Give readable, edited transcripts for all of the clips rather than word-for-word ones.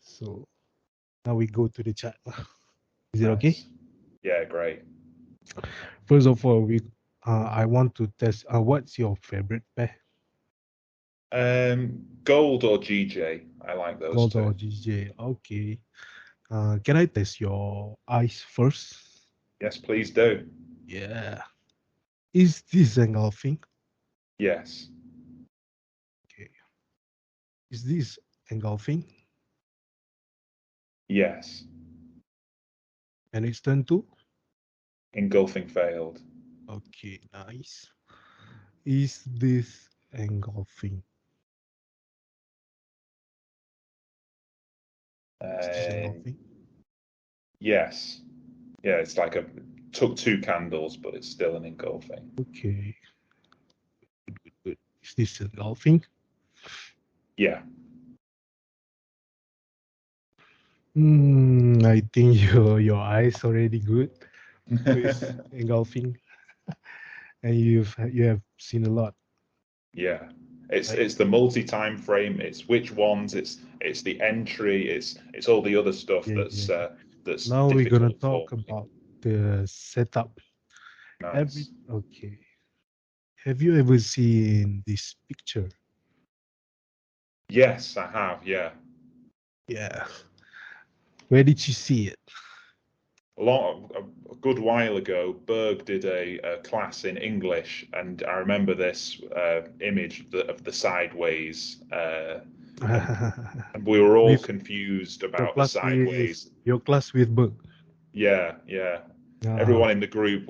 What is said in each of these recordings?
So now we go to the chart. Is it Nice. okay? Yeah, great. First of all, I want to test. What's your favorite pair? Gold or GJ? I like those Gold two. or GJ? Okay. Can I test your eyes first? Yes, please do. Yeah. Is this engulfing? Yes. Okay. Is this engulfing? Yes. And it's turn to? Engulfing failed. Okay, nice. Is this engulfing? Is this engulfing? Yes. Yeah, it's like took 2 candles, but it's still an engulfing. Okay. Good. Is this engulfing? Yeah. I think your eyes already good with engulfing, and you have seen a lot. Yeah. It's Right? it's the multi-time frame. It's which ones. It's the entry. It's all the other stuff that's that's now we're gonna difficult talk for me. about the setup. Nice. Okay. Have you ever seen this picture? Yes, I have. Yeah. Yeah. Where did you see it? A good while ago, Berg did a class in English, and I remember this image of the sideways, and we were all With confused about the sideways. your class with Berg. Yeah, yeah. Everyone in the group,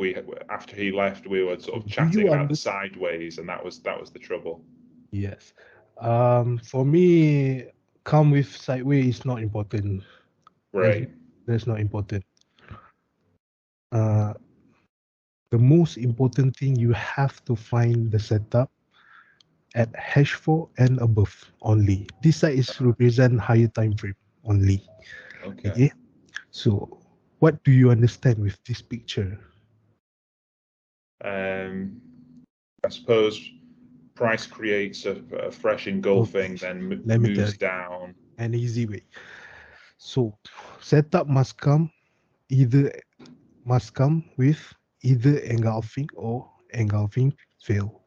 after he left, we were sort of Do chatting you about the understand? sideways, and that was the trouble. Yes. For me, come with sideways is not important. Right. That's not important. The most important thing, you have to find the setup at H4 and above only. This side is represent higher time frame only. Okay. So what do you understand with this picture? I suppose price creates a fresh engulfing, then Let me tell moves you down. an easy way. So setup must come with either engulfing or engulfing fail.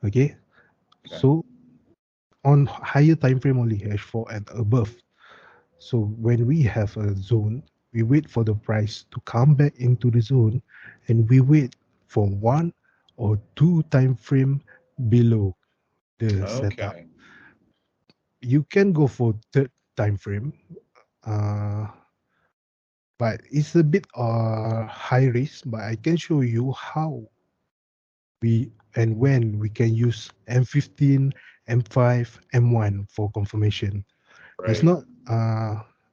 Okay. So on higher time frame only, H4 and above. So when we have a zone, we wait for the price to come back into the zone, and we wait for 1 or 2 time frame below the setup. Okay. You can go for third time frame, but it's a bit high risk. But I can show you how when we can use M15, M5, M1 for confirmation. Right. It's not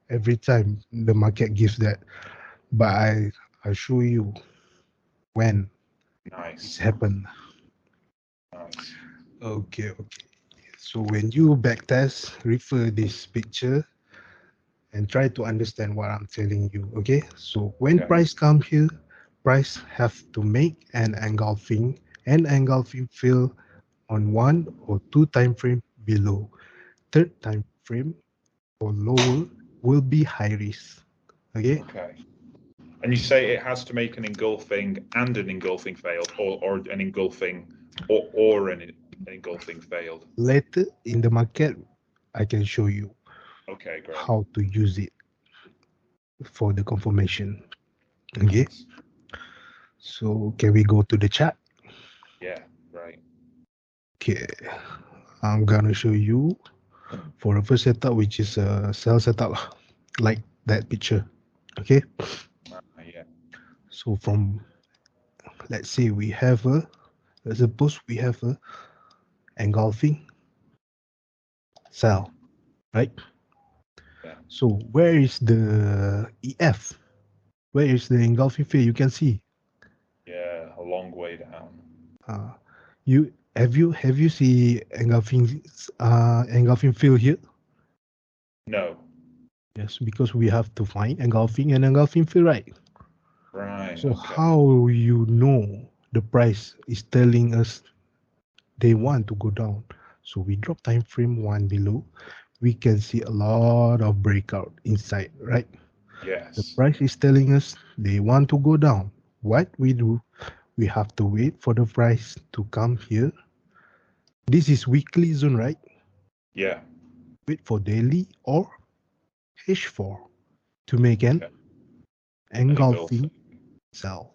every time the market gives that, but I show you when it's happened. Nice. Okay. So when you backtest, refer this picture and try to understand what I'm telling you. Okay. So when price come here, price have to make an engulfing fill on 1 or 2 time frame below. Third time frame or lower will be high risk. Okay. And you say it has to make an engulfing and an engulfing failed, or an engulfing or an engulfing failed. Later in the market, I can show you how to use it for the confirmation. Okay. So can we go to the chart? Yeah, right. Okay. I'm gonna show you for the first setup, which is a sell setup, like that picture. Okay. Yeah. So let's say let's suppose we have a engulfing sell, right? Yeah. So where is the EF? Where is the engulfing field? You can see. Yeah, a long way down. Have you see engulfing field here? No. Yes, because we have to find engulfing and engulfing field, right? Right. So how you know the price is telling us they want to go down? So we drop time frame 1 below. we can see a lot of breakout inside, right? The Yes. price is telling us they want to go down. What we do, we have to wait for the price to come here. This is weekly zone, right? Yeah. Wait for daily or H4 to make an Okay. engulfing Engulfing. sell.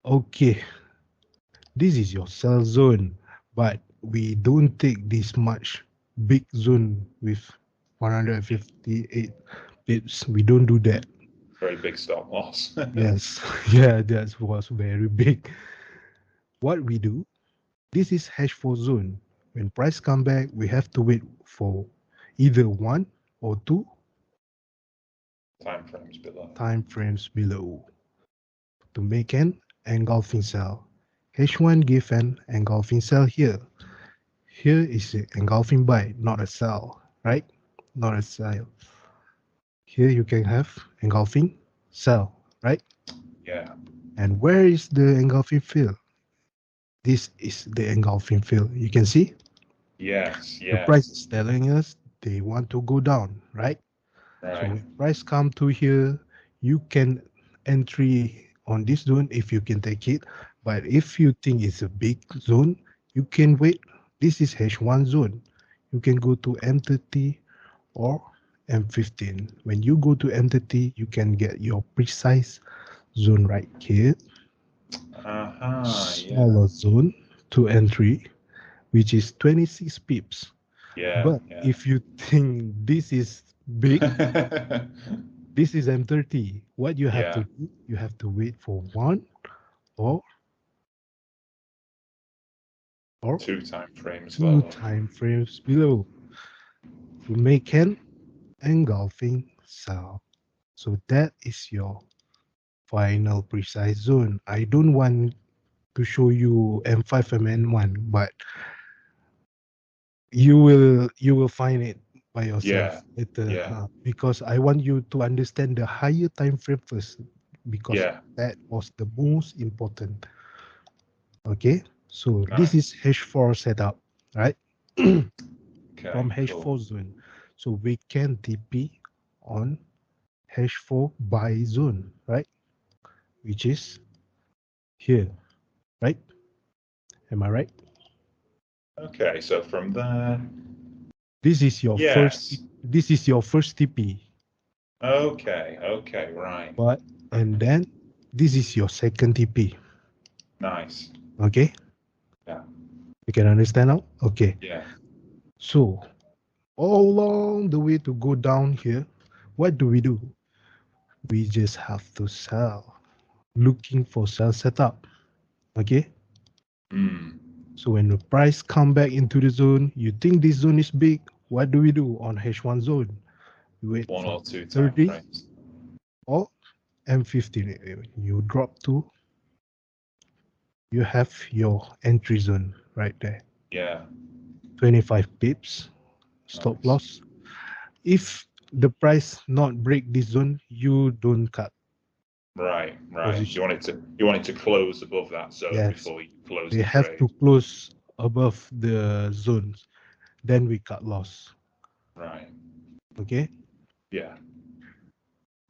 Okay, this is your sell zone, but we don't take this much big zone with 158 pips. We don't do that. Very big stop loss. Yes, yeah, that was very big. What we do, this is H4 zone. When price come back, we have to wait for either 1 or 2 Time frames below. time frames below to make an engulfing sell. H1 give an engulfing sell here. Here is an engulfing buy, not a sell, right? Not a sell. Here you can have engulfing sell, right? Yeah. And where is the engulfing fill? This is the engulfing fill. You can see Yes. the Yeah. price is telling us they want to go down, right? So Right. when price come to here, you can entry on this zone if you can take it. But if you think it's a big zone, you can wait. This is H1 zone. You can go to M30 or M15. When you go to M30, you can get your precise zone right here. Yeah. Smaller zone to entry, which is 26 pips. Yeah. But Yeah. if you think this is big, this is M30. What you have Yeah. to do, you have to wait for 1 or 2 time frames 2 lower. time frames below to make an engulfing sell. So that is your final precise zone. I don't want to show you M5 and M1, but you will find it by yourself Yeah. later, Yeah. because I want you to understand the higher time frame first, because Yeah. that was the most important. Okay, so this is Nice. H4 setup, right? Okay. From Cool. H4 zone, so we can TP on H4 buy zone, right? Which is here, right? Am I right? Okay. So from there. This is your first. Yes. This is your first TP, Okay. Okay. Right. but and then this is your second TP. Nice. Okay, Yeah. you can understand now. Okay, Yeah. so all along the way to go down here, what do? We just have to sell, looking for sell setup. Okay, Mm. so when the price come back into the zone, you think this zone is big, what do we do on H1 zone? We wait 1 for or 2 time 30 frames. or M15. You drop to, you have your entry zone right there. Yeah. 25 pips stop Nice. loss. If the price not break this zone, you don't cut Right. Right. position. You want it to close above that zone Yes, before you close they the have to trade. close above the zones, then we cut loss. Right. Okay, Yeah.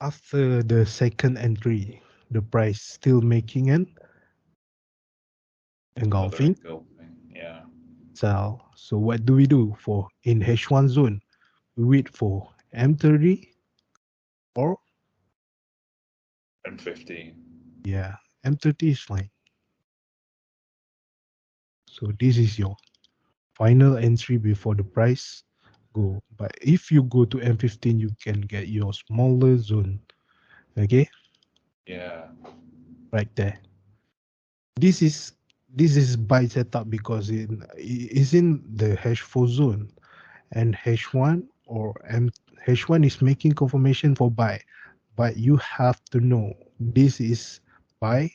after the second entry, the price still making an Another engulfing engulfing. Yeah. sell. So what do we do for in H1 zone? We wait for M30 or And 15. yeah, M30 is fine. So this is your final entry before the price go. But if you go to M15, you can get your smaller zone. Okay, Yeah. right there. This is buy setup because it is in the H4 zone, and H1 or H1 is making confirmation for buy, but you have to know this is buy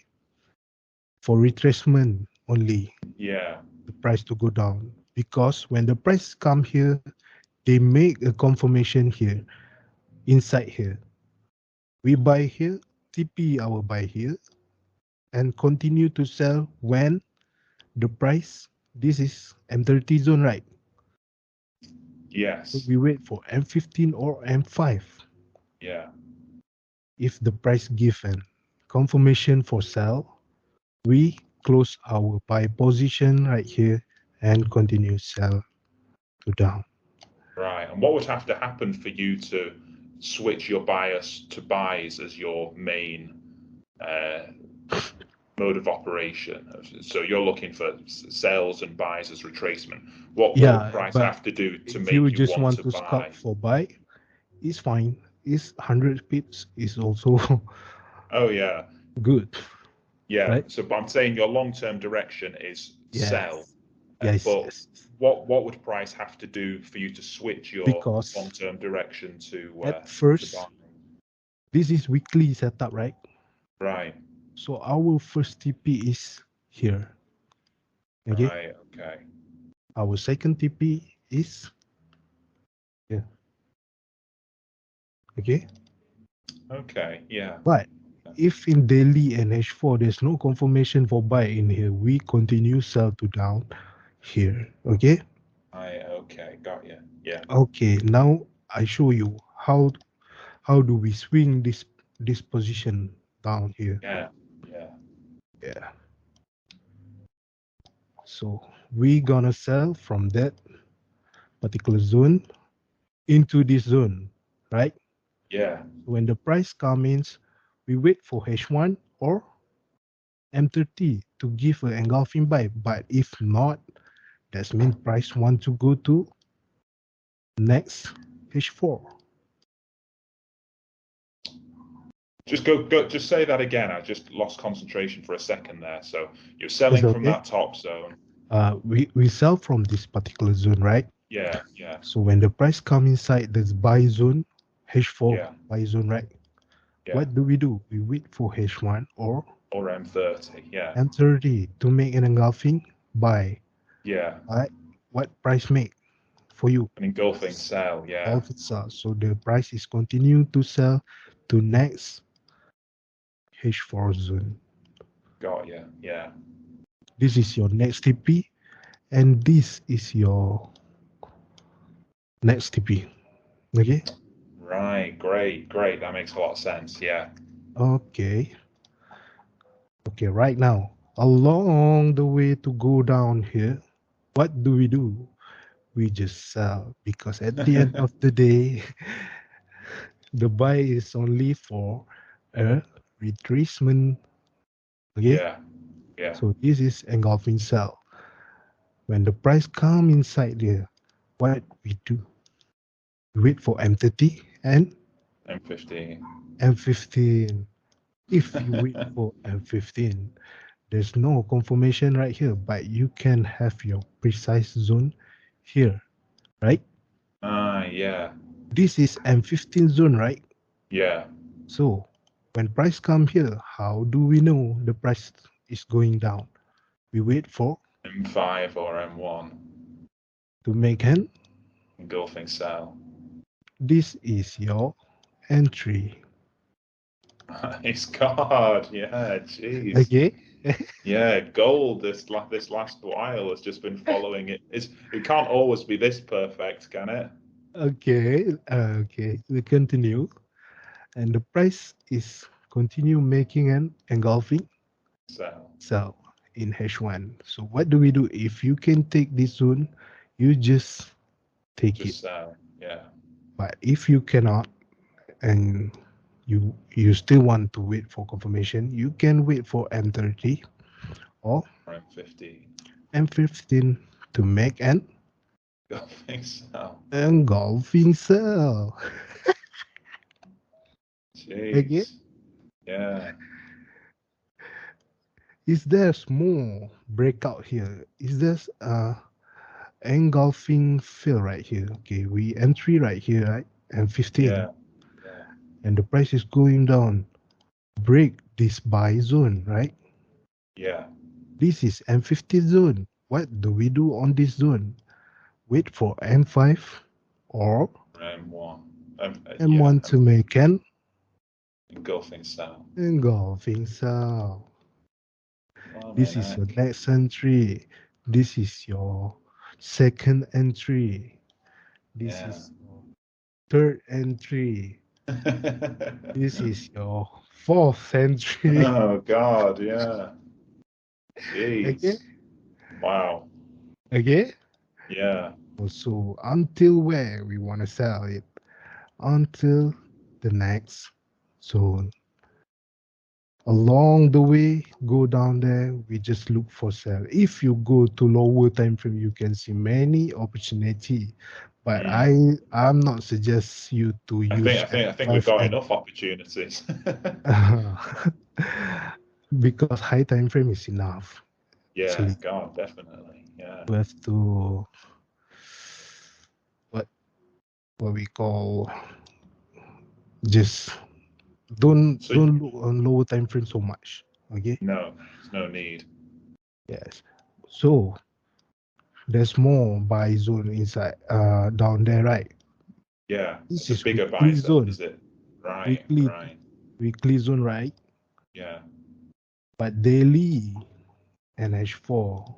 for retracement only, Yeah. the price to go down, because when the price come here, they make a confirmation here inside here. We buy here, TP our buy here, and continue to sell when the price, this is M30 zone, right? Yes. So we wait for M15 or M5. Yeah. If the price given confirmation for sell, we close our buy position right here and continue sell to down. Right. And what would have to happen for you to switch your bias to buys as your main mode of operation? So you're looking for sales and buys as retracement. What would price But have to do to if you make you just want want to to buy? scalp for buy, it's fine. It's 100 pips is also Oh yeah. good, Yeah. right? So I'm saying your long-term direction is sell. Yes, yes, But yes. what would price have to do for you to switch your Because long-term direction at to buy? first, this is weekly setup, right? Right. So our first TP is here. Okay. Right. Okay. Our second TP is here. Okay. Okay. Yeah. But if in daily and H4 there's no confirmation for buy in here, we continue sell to down here. Okay. Okay. Got you. Yeah. Okay. Now I show you how do we swing this position down here. Yeah. Yeah. Yeah. So we gonna sell from that particular zone into this zone, right? Yeah. When the price comes in, we wait for H1 or M30 to give an engulfing buy. But if not, that means price want to go to next H4. Just say that again. I just lost concentration for a second there. So you're Is selling it from okay? that top zone. We sell from this particular zone, right? Yeah. Yeah. So when the price come inside this buy zone, H4 Yeah. buy zone, right? Yeah. What do? We wait for H1 or Or M30. Yeah. M30 to make an engulfing buy. Yeah. Right? What price make for you? An engulfing sell. Yeah. Engulfing sell. So the price is continue to sell to next H4 zone. Got you. Yeah. This is your next TP, and this is your next TP. Okay. Right. Great. Great. That makes a lot of sense. Yeah. Okay. Okay. Right now, along the way to go down here, what do? We just sell because at the end of the day, the buy is only for a retracement. Okay. Yeah. Yeah. So this is engulfing sell. When the price come inside there, what we do? We wait for M30 and M15. M15. If you wait for M15, there's no confirmation right here, but you can have your precise zone here, right? Yeah. This is M15 zone, right? Yeah. So when price come here, how do we know the price is going down? We wait for M5 or M1. to make an. Engulfing sell. This is your entry. Nice God. Yeah. Jeez. Okay. Yeah. Gold. This last while has just been following it. It can't always be this perfect, can it? Okay. Okay. We continue, and the price is continue making an engulfing sell in H1. So what do we do? If you can take this zone, you just take Just it. sell. Yeah. But if you cannot, and you still want to wait for confirmation, you can wait for M30 or M15. M15 to make an Engulfing sell. engulfing sell. Jeez. Okay. Yeah. Is there small breakout here? Is there engulfing fill right here? Okay, we entry right here, right? And 15. Yeah. Yeah. And the price is going down. Break this buy zone, right? Yeah. This is M50 zone. What do we do on this zone? Wait for M5 or M1. M1 Yeah. to make an Engulfing sell. engulfing sell. Oh, This is your next entry. This is your second entry. This is your third entry. This is your fourth entry. Oh God, yeah. Jeez. Okay. Wow. Okay. Yeah. So until where we want to sell it? Until the next zone. Along the way, go down there, we just look for sell. If you go to lower time frame, you can see many opportunity. But I'm not suggest you to I use think we've F5 got and enough opportunities. because high time frame is enough. Yeah, Actually, God, definitely. Yeah. you have to what we call just So don't look on lower time frame so much. Okay. no, there's no need. Yes. So there's more buy zone inside down there, right? Yeah, This it's a is bigger buy weekly zone, zone. is it? Right, Weekly right. weekly zone, right? Yeah. But daily and H4,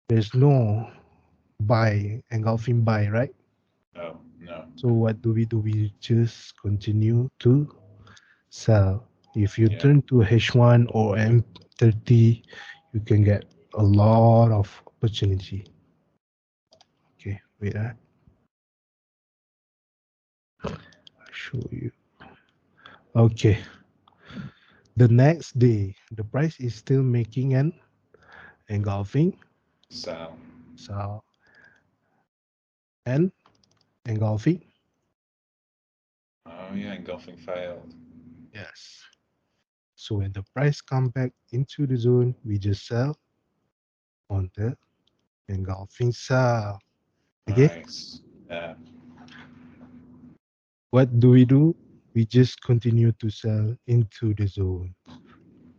there's no buy engulfing buy, right? No, no. So what do? We just continue to sell. If you Yeah. turn to H1 or M30, you can get a lot of opportunity. Okay, wait. I'll show you. Okay. The next day, the price is still making an engulfing. So, So, and engulfing. oh yeah, engulfing failed. Yes. So when the price come back into the zone, we just sell on the engulfing sell. Okay. Nice. Yeah. What do? We just continue to sell into the zone.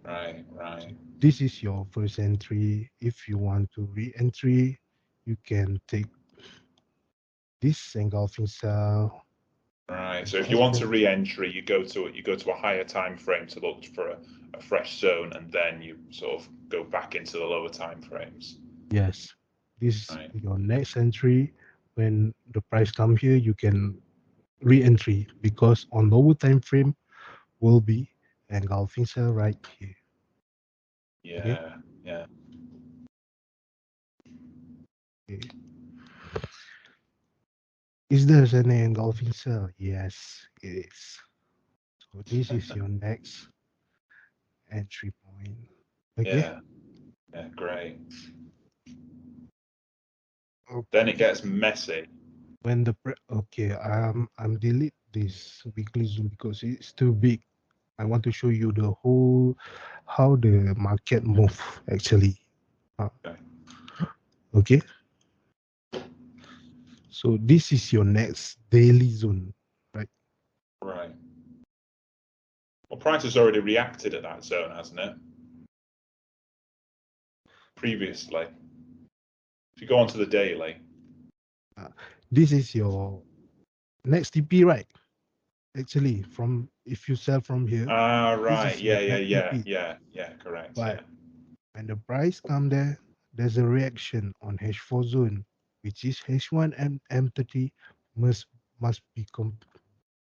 Right, So right. this is your first entry. If you want to re-entry, you can take this engulfing sell. Right. So if you want to re-entry, you go to a higher time frame to look for a fresh zone, and then you sort of go back into the lower time frames. Yes, this is Right. your next entry. When the price come here, you can re-entry because on lower time frame will be engulfing sell right here. Okay. Yeah, yeah. Okay. Is there any engulfing cell? Yes, it is. So this is your next entry point. Okay. Yeah, yeah, great. Then it Okay. gets messy. When the okay, I'm delete this weekly zoom because it's too big. I want to show you the whole how the market move actually. Okay. Okay. So this is your next daily zone, right? Right. Well, price has already reacted at that zone, hasn't it? Previously. If you go onto the daily. This is your next TP, right? Actually, from if you sell from here, Ah, this right. is your Yeah, yeah, next yeah, TP. yeah, correct. But Yeah. when the price come there, there's a reaction on H4 zone, which is H1 and M30 must be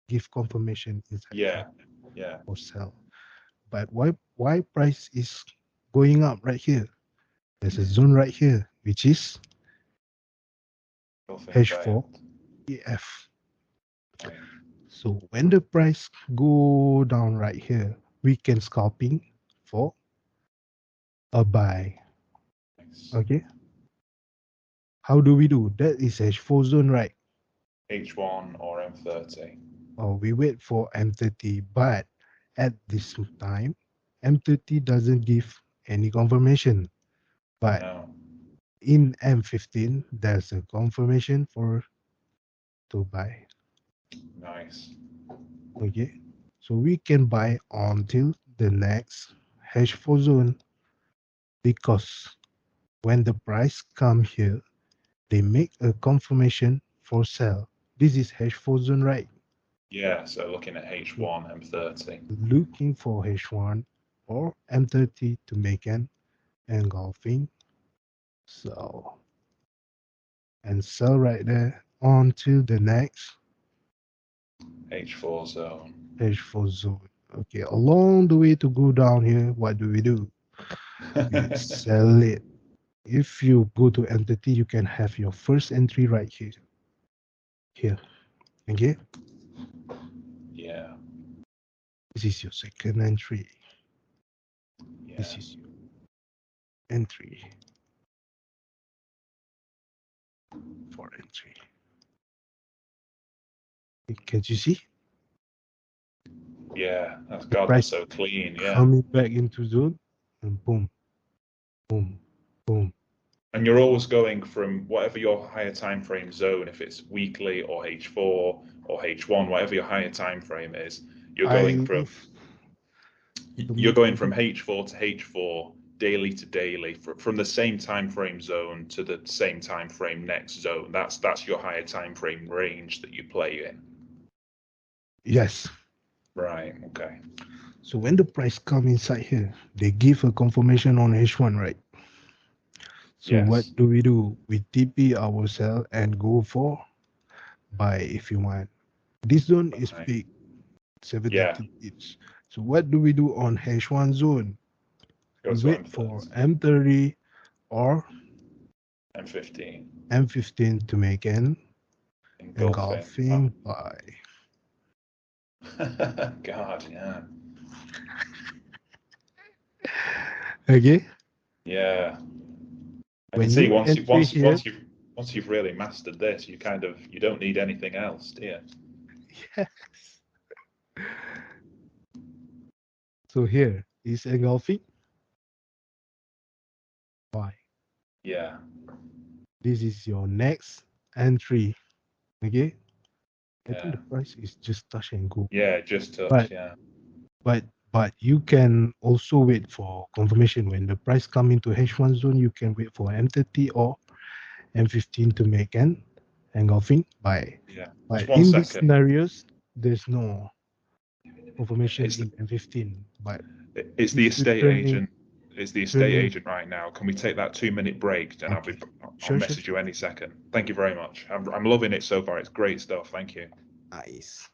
give confirmation inside Yeah, yeah. or sell. But why price is going up right here? There's a zone right here, which is Nothing H4 failed. EF. Right. So when the price go down right here, we can scalping for a buy. Nice. Okay. How do we do? That is H4 zone, right? H1 or M30. Or we wait for M30, but at this time, M30 doesn't give any confirmation. But No. in M15, there's a confirmation for to buy. Nice. Okay. So we can buy until the next H4 zone because when the price come here, they make a confirmation for sell. This is H4 zone, right? Yeah, so looking at H1, M30. Looking for H1 or M30 to make an engulfing Sell. And sell right there. On to the next H4 zone. H4 zone. Okay, along the way to go down here, what do? We sell it. If you go to entity, you can have your first entry right here. Here. Okay? Yeah. This is your second entry. Yeah. This is your entry. For entry. Can you see? Yeah. That's The God, price that's so clean. Yeah. coming back into zone and boom, boom, boom. And you're always going from whatever your higher time frame zone, if it's weekly or H4 or H1, whatever your higher time frame is, you're going from H4 to H4, daily to daily, from the same time frame zone to the same time frame next zone. That's your higher time frame range that you play in. Yes. Right. Okay. So when the price come inside here, they give a confirmation on H1, right? So Yes. what do? We TP ourselves and go for buy if you want. This zone is Right. big, 70 Yeah. tips. So what do we do on H1 zone? Go We to wait for M30 or M15. M15 to make an Engulfing. buy. God, yeah. Okay. Yeah. I can When see you entry here, once you've really mastered this, you don't need anything else, do you? yes. So here is engulfing buy. Yeah. This is your next entry. Okay. I think Yeah. the price is just touch and go. Yeah, just touch, But yeah. but you can also wait for confirmation when the price come into H1 zone. You can wait for M30 or M15 to make an engulfing buy. Yeah. But Just one in these second. scenarios, there's no confirmation It's in M15. But it's the if you estate turning agent. It's the estate turning agent right now. Can we take that 2-minute break? And okay, I'll sure. message you any second. Thank you very much. I'm loving it so far. It's great stuff. Thank you. Nice.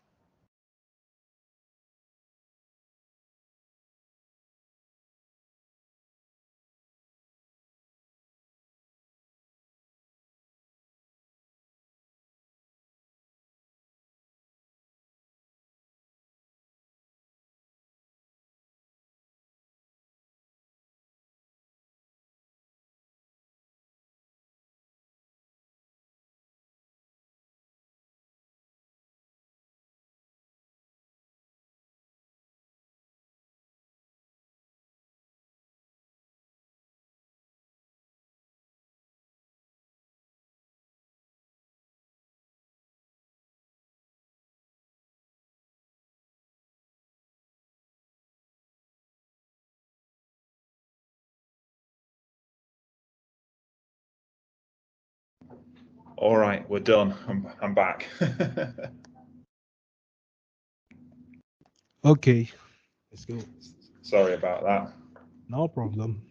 All right, we're done. I'm back. Okay, let's go. Sorry about that. No problem.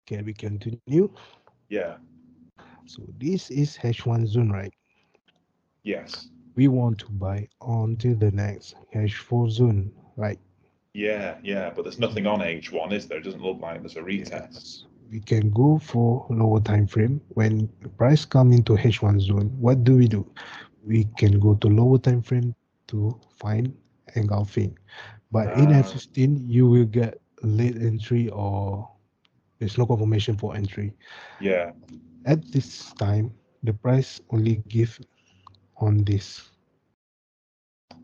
Can we continue? Yeah. So this is H1 zone, right? Yes. We want to buy onto the next H4 zone, right? Yeah, but there's nothing on H1, is there? It doesn't look like there's a retest. Yes. We can go for lower time frame. When the price come into H1 zone, what do? We can go to lower time frame to find engulfing. But in F15, you will get late entry or there's no confirmation for entry. Yeah. At this time, the price only give on this.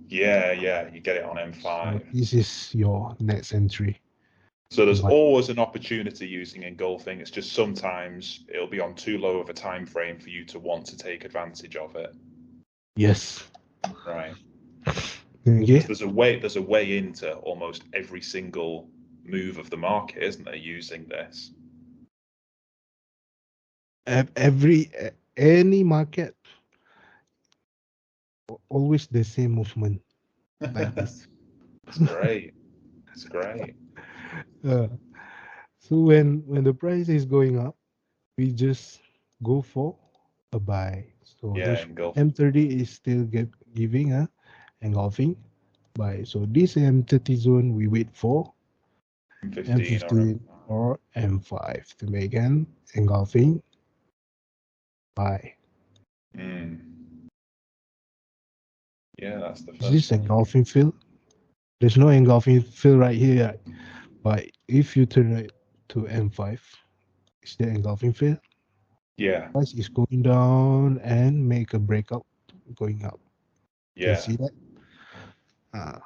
Yeah, you get it on M5. So this is your next entry. So there's always an opportunity using engulfing. It's just sometimes it'll be on too low of a time frame for you to want to take advantage of it. Yes. Right. Okay. There's a way into almost every single move of the market, isn't there, using this? Any market, always the same movement like this. It's great. It's great. So when the price is going up, we just go for a buy. So Yeah, engulfing. M30 is still giving a engulfing buy. So this M30 zone we wait for M15 or M15 or M5 to make an engulfing buy. Yeah, that's the Is first this one. engulfing fill? There's no engulfing fill right here. But if you turn it to M5, is the engulfing fill? Yeah, Price is going down and make a breakout going up. Can you yeah. see that? Uh,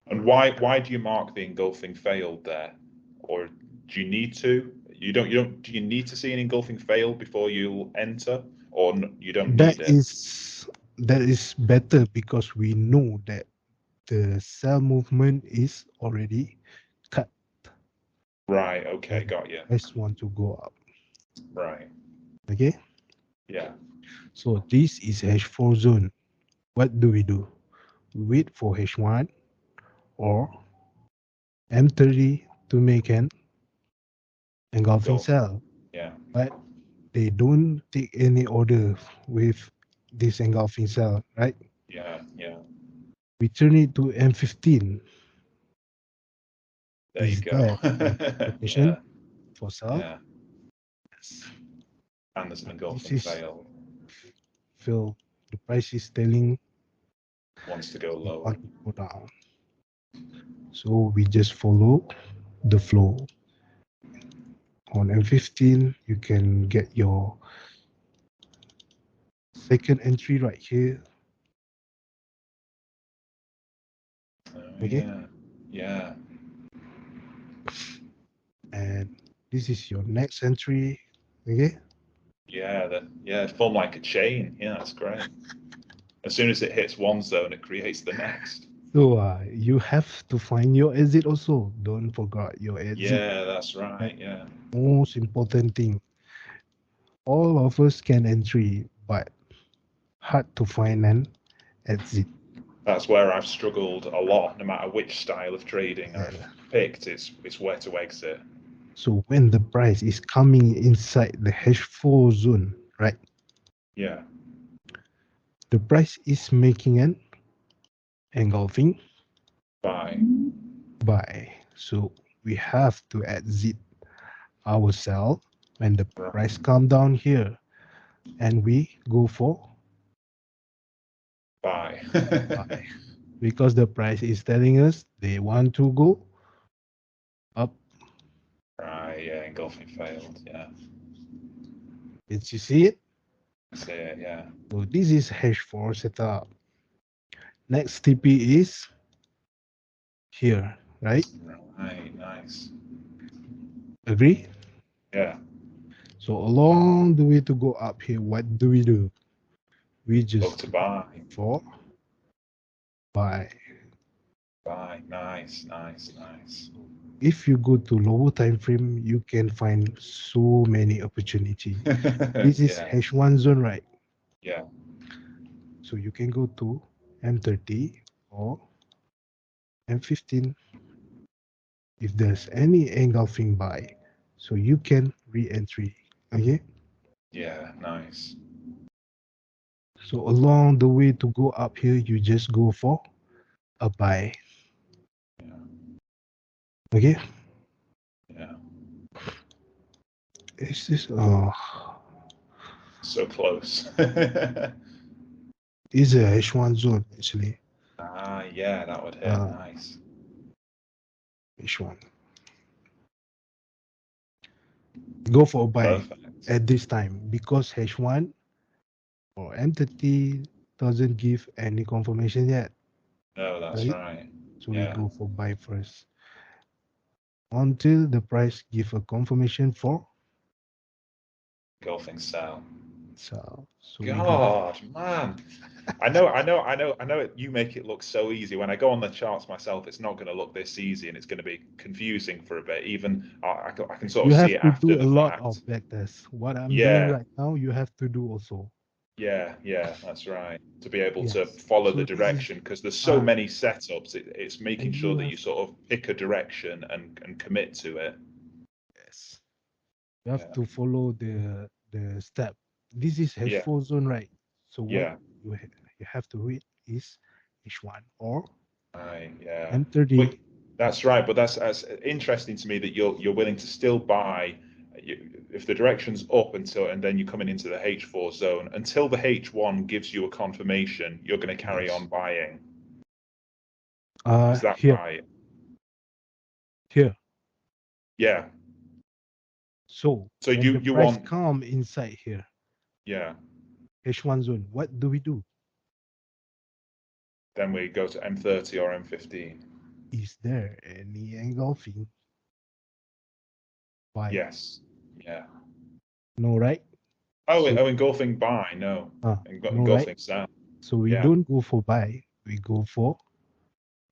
And why do you mark the engulfing failed there? Or do you need to? Do you need to see an engulfing fail before you enter? Or you don't that need it? is that is better because we know that the sell movement is already cut. Right, okay, And got you. price want to go up. Right. Okay. Yeah. So this is H4 zone. What do? We wait for H1 or M30 to make an engulfing Engulf. sell. Yeah. But they don't take any order with this engulfing cell, right? Yeah, yeah. We turn it to M15. There you Is go. that a confirmation Yeah, for sell? yeah. Yes. And there's an This engulfing is fail. Phil. The price is telling Wants to go it lower. want to go down. So we just follow the flow. On M15, you can get your second entry right here. Oh, Okay. yeah. Yeah. And this is your next entry. Okay. Yeah, it formed like a chain. Yeah, that's great. As soon as it hits one zone, it creates the next. So you have to find your exit also. Don't forget your exit. Yeah, that's Right? right. Yeah. Most important thing. All of us can entry, but hard to find an exit. That's where I've struggled a lot. No matter which style of trading I've Yeah. picked, it's where to exit. So when the price is coming inside the H4 zone, right? Yeah. The price is making an engulfing Buy. buy. So we have to exit our sell when the price Right. come down here, and we go for Buy. buy because the price is telling us they want to go up. Right. Yeah. Engulfing failed. Yeah. Did you see it? I see it. Yeah. So this is H4 setup. Next TP is here, right? Right. Nice. Agree? Yeah. So along the way to go up here, what do? We Look just to buy. for buy. Buy. Nice. Nice. Nice. If you go to lower time frame, you can find so many opportunity. This is Yeah. H1 zone, right? Yeah. So you can go to M30 or M15 if there's any engulfing buy. So you can re-entry. Okay. Yeah. Nice. So along the way to go up here, you just go for a buy. Yeah. Okay. Yeah. Is this So close. is a H1 zone actually. Ah, yeah, that would hit. Uh, Nice. H1. Go for a buy Perfect. at this time because H1 or M30 doesn't give any confirmation yet, No, that's right? right. So we Yeah. go for buy first until the price give a confirmation for Golfing style. sell. So we go. God, man. I know you make it look so easy. When I go on the charts myself, it's not going to look this easy and it's going to be confusing for a bit. Even I can sort You of see have it to after do a the lot of fact. back tests. What I'm doing Yeah, right now, you have to do also. yeah, that's right. To be able to Yes. follow the So this is direction, because there's so many yes. setups, it's making And sure you that have you sort of pick a direction and commit to it. yes. You have to follow the step. This is H4 zone, right? So what you have to read is H1 or M30. But that's right. But that's interesting to me that you're willing to still buy if the direction's up until and then you're coming into the H4 zone until the H1 gives you a confirmation. You're going to carry on buying. Is that Here. right? Here. Yeah. So when you the price want come inside here. Yeah. H1 zone. What do we do? Then we go to M30 or M15. Is there any engulfing? Buy? Yes. Yeah. No, right? Oh, engulfing buy. No. No, Engulfing right? sell. So we don't go for buy. We go for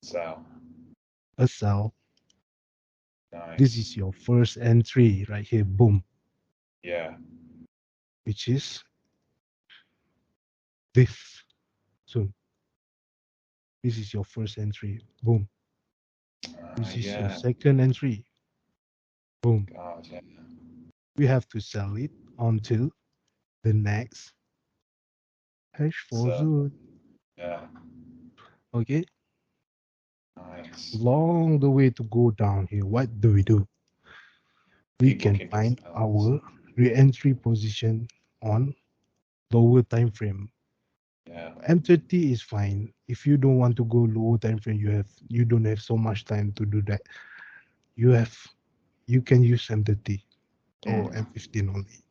sell. A sell. Nice. This is your first entry right here. Boom. Yeah. Which is this. So this is your first entry. Boom. This is your second entry. Boom. God, yeah. We have to sell it until the next H4 zone. Yeah. Okay. Nice. Long the way to go down here. What do? We can find our re-entry position on lower time frame. Yeah. M30 is fine. If you don't want to go lower time frame, you don't have so much time to do that. You can use M30 or M15 only.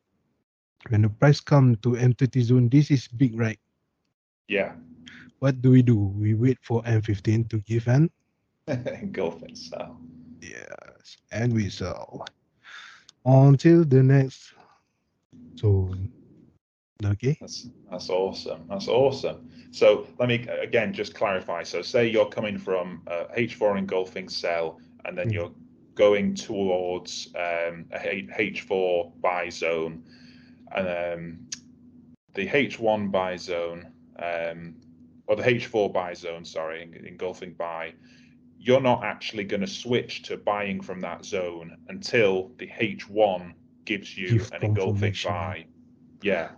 When the price come to M30 zone, this is big, right? Yeah. What do? We wait for M15 to give an engulfing sell. Yes, and we sell until the next zone. Okay. That's awesome. That's awesome. So let me again just clarify. So say you're coming from H4 engulfing sell, and then you're going towards a H4 buy zone, and the H1 buy zone, or the H4 buy zone, sorry, engulfing buy. You're not actually going to switch to buying from that zone until the H1 gives you an engulfing buy. Yeah.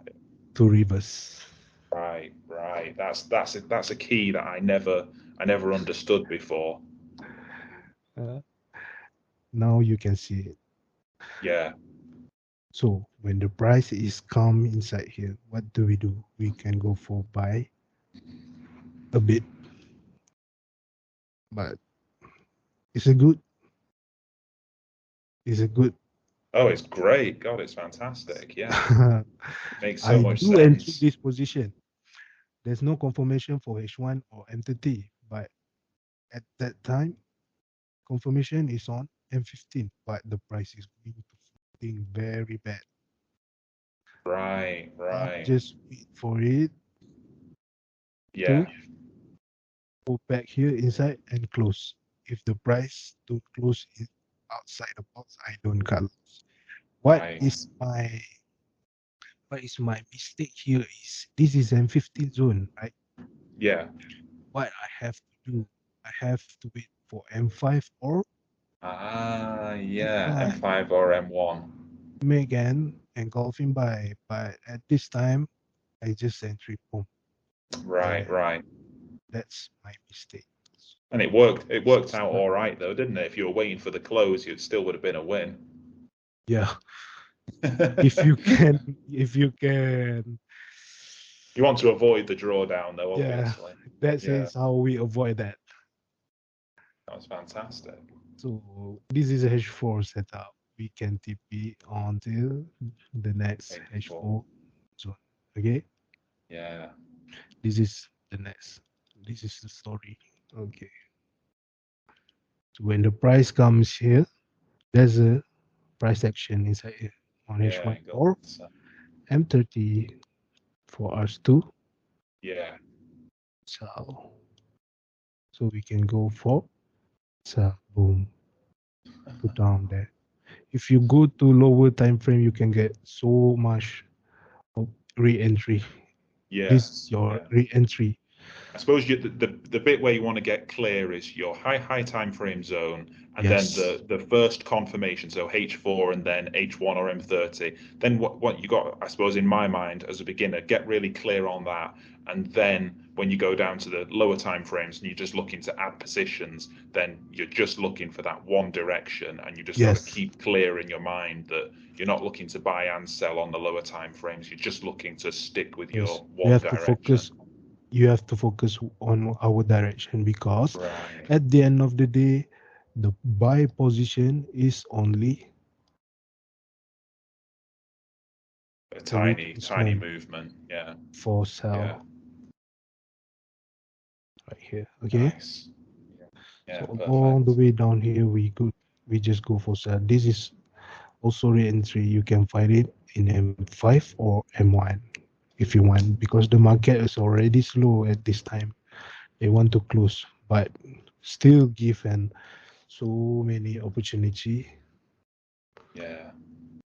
To reverse. Right. That's a key that I never understood before. Now you can see it. Yeah. So when the price is come inside here, what do? We can go for buy a bit, but it's a good. Oh, it's great. God, it's fantastic. Yeah. Makes so much sense. I do enter this position. There's no confirmation for H1 or M30, but at that time, confirmation is on M15, but the price is going to something very bad. Right. Just wait for it. Yeah. To go back here inside and close. If the price don't close outside the box, I don't cut loss. What is my mistake here is this is M15 zone, right? Yeah. What I have to do, I have to wait for M5 or M5 or M1. Make an engulfing buy, but at this time I just entry boom. Right. That's my mistake. And it worked out all right though, didn't it? If you were waiting for the close, it still would have been a win. Yeah. if you can. You want to avoid the drawdown though, obviously. That is how we avoid that. That was fantastic. So this is a H4 setup. We can TP until the next H4 zone. Okay? Yeah. This is the next. This is the story. Okay. So when the price comes here, there's a price action inside here on H1 or M30 for us too. Yeah. So we can go for boom. Put down there. If you go to lower time frame, you can get so much of re-entry. Yeah. This is your re-entry. I suppose the bit where you want to get clear is your high time frame zone, and then Yes. the first confirmation, so H4 and then H1 or M30. Then what you got, I suppose, in my mind as a beginner, get really clear on that, and then when you go down to the lower time frames and you're just looking to add positions, then you're just looking for that one direction, and you just got to Yes. keep clear in your mind that you're not looking to buy and sell on the lower time frames. You're just looking to stick with Yes. your You one have to direction. focus. You have to focus on our direction, because Right. at the end of the day, the buy position is only A the tiny retracement movement. Yeah. for Yeah. sell right here. Okay. Nice. So Yeah. along the Perfect. way down here, we just go for sell. This is also re-entry. You can find it in M5 or M1 if you want, because the market is already slow at this time. They want to close, but still give and so many opportunity. Yeah.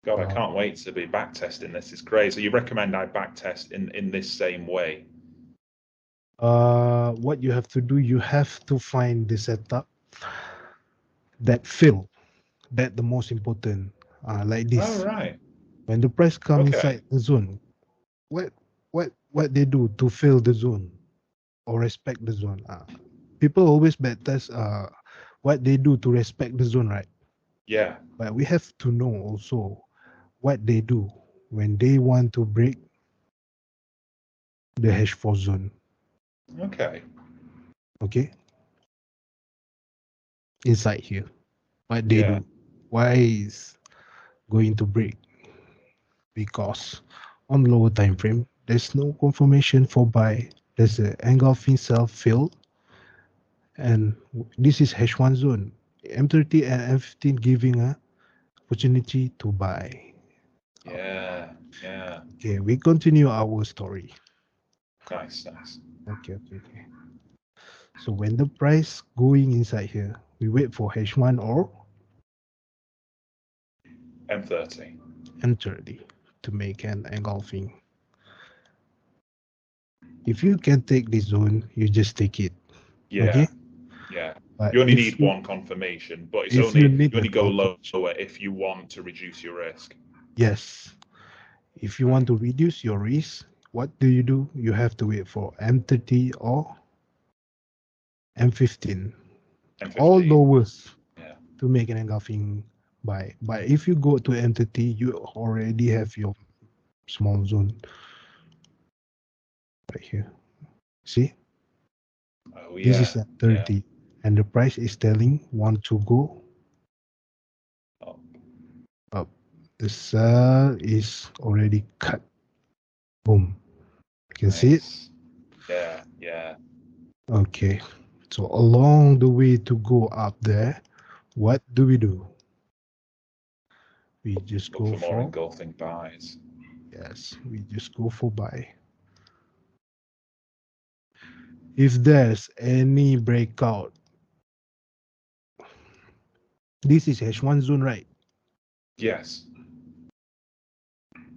God, I can't wait to be back testing this. It's great. So you recommend I back test in this same way? What you have to do, you have to find the setup that fill, that the most important. Like Oh, this, right. when the price come Okay. inside the zone, what they do to fill the zone or respect the zone. People always back test what they do to respect the zone, right? Yeah. But we have to know also what they do when they want to break the hash 4 zone. Okay. Okay, inside here, what they Yeah. do, why is going to break? Because on lower time frame, there's no confirmation for buy. There's an engulfing sell fill, and this is hash 1 zone. M30 and M15 giving a opportunity to buy. Yeah. Yeah. Okay, we continue our story. Nice. Nice. Okay. So when the price going inside here, we wait for H1 or M30. M30 to make an engulfing. If you can take this zone, you just take it. Yeah. Okay? Yeah. But You only need one confirmation, but it's if you only need you a only go confirmation, lower if you want to reduce your risk. yes. If you want to reduce your risk, what do? You have to wait for M30 or M15. All M15. lowest Yeah. to make an engulfing buy. But if you go to M30, you already have your small zone right here. See? Oh, This is yeah. at Yeah. 30, and the price is telling want to go Oh, up. The sell is already cut. Boom. You can see it? nice. Yeah. Yeah. Okay. So along the way to go up there, what do? We just Look go for more for, engulfing buys. yes, we just go for buy. If there's any breakout, this is H1 zone, right? Yes.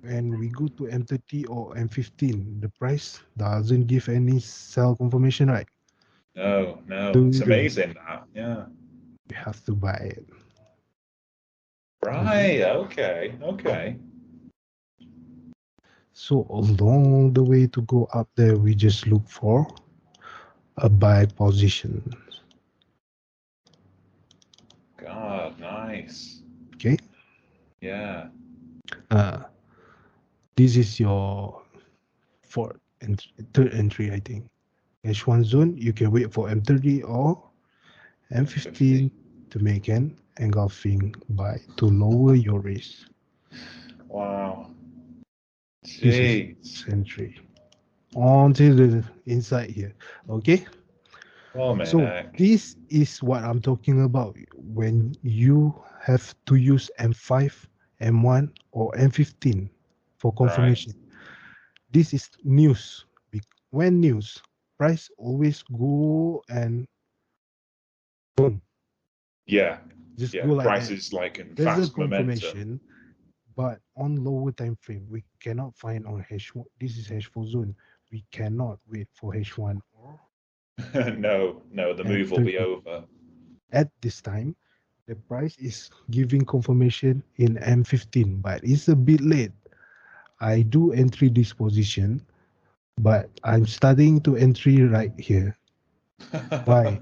When we go to M30 or M15, the price doesn't give any sell confirmation, right? No, no. Do It's we do? amazing that. Yeah. We have to buy it. Okay. Right. Okay. Okay. So along the way to go up there, we just look for a buy position. God, nice. Okay. Yeah. Uh, this is your third entry, I think. H1 zone, you can wait for M30 or M15 M15. to make an engulfing buy to lower your risk. Wow. This is Jeez. entry onto the inside here. Okay. Oh, man, So this is what I'm talking about when you have to use M5, M1, or M15 for right. confirmation. This is news. When news, price always go and boom, Yeah. just Yeah. go like Price that. is like in There's a fast momentum. confirmation, But on lower time frame, we cannot find on H1. This is H4 zone. We cannot wait for H1 or No, the move will be M30. over. At this time, the price is giving confirmation in M15, but it's a bit late. I do entry this position, but I'm starting to entry right here. Why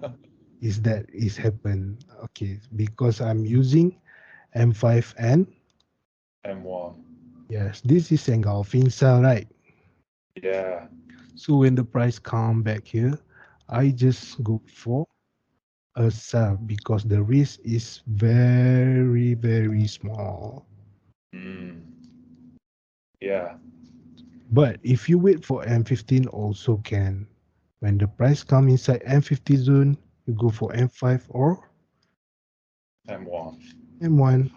is that is happen? Okay, because I'm using M5 and M1. yes, this is engulfing sell, right? Yeah. So when the price come back here, I just go for a sell because the risk is very, very small. Mm. Yeah. But if you wait for M15 also can. When the price come inside M50 zone, you go for M5 or M1. M1.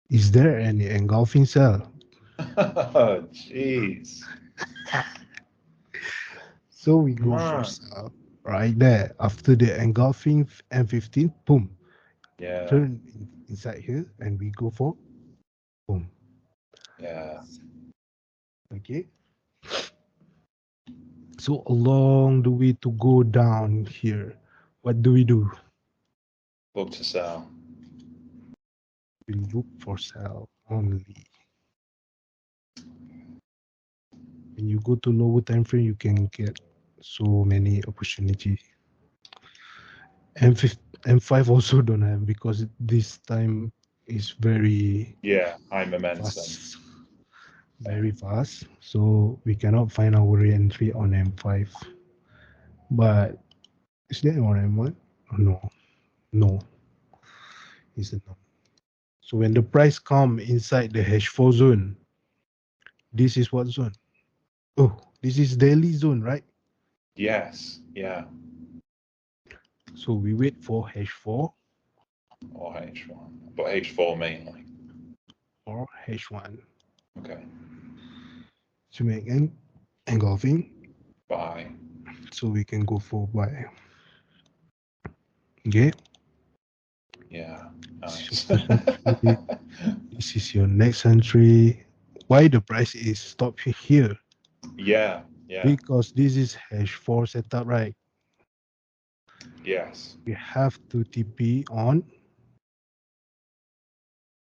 Is there any engulfing sell? Jeez. So we go for Man. sell right there. After the engulfing M15, boom, Yeah. turn inside here and we go for boom. Yeah. Okay. So along the way to go down here, what do? Look to sell. We look for sell only. When you go to lower time frame, you can get so many opportunity. M5 also don't have because this time is very High momentum. fast. Very fast. So we cannot find our re-entry on M5. But is there on M1? Oh, no. Is it not? So when the price come inside the H4 zone, this is what zone? Oh, this is daily zone, right? Yes. Yeah. So we wait for H4 Or H1. But H4 mainly. or H1 Okay. to make an engulfing. Buy. So we can go for buy. Okay. Yeah. Nice. This is your next entry. Why the price is stopped here? Yeah. Because this is H4 setup, right? Yes. We have to TP on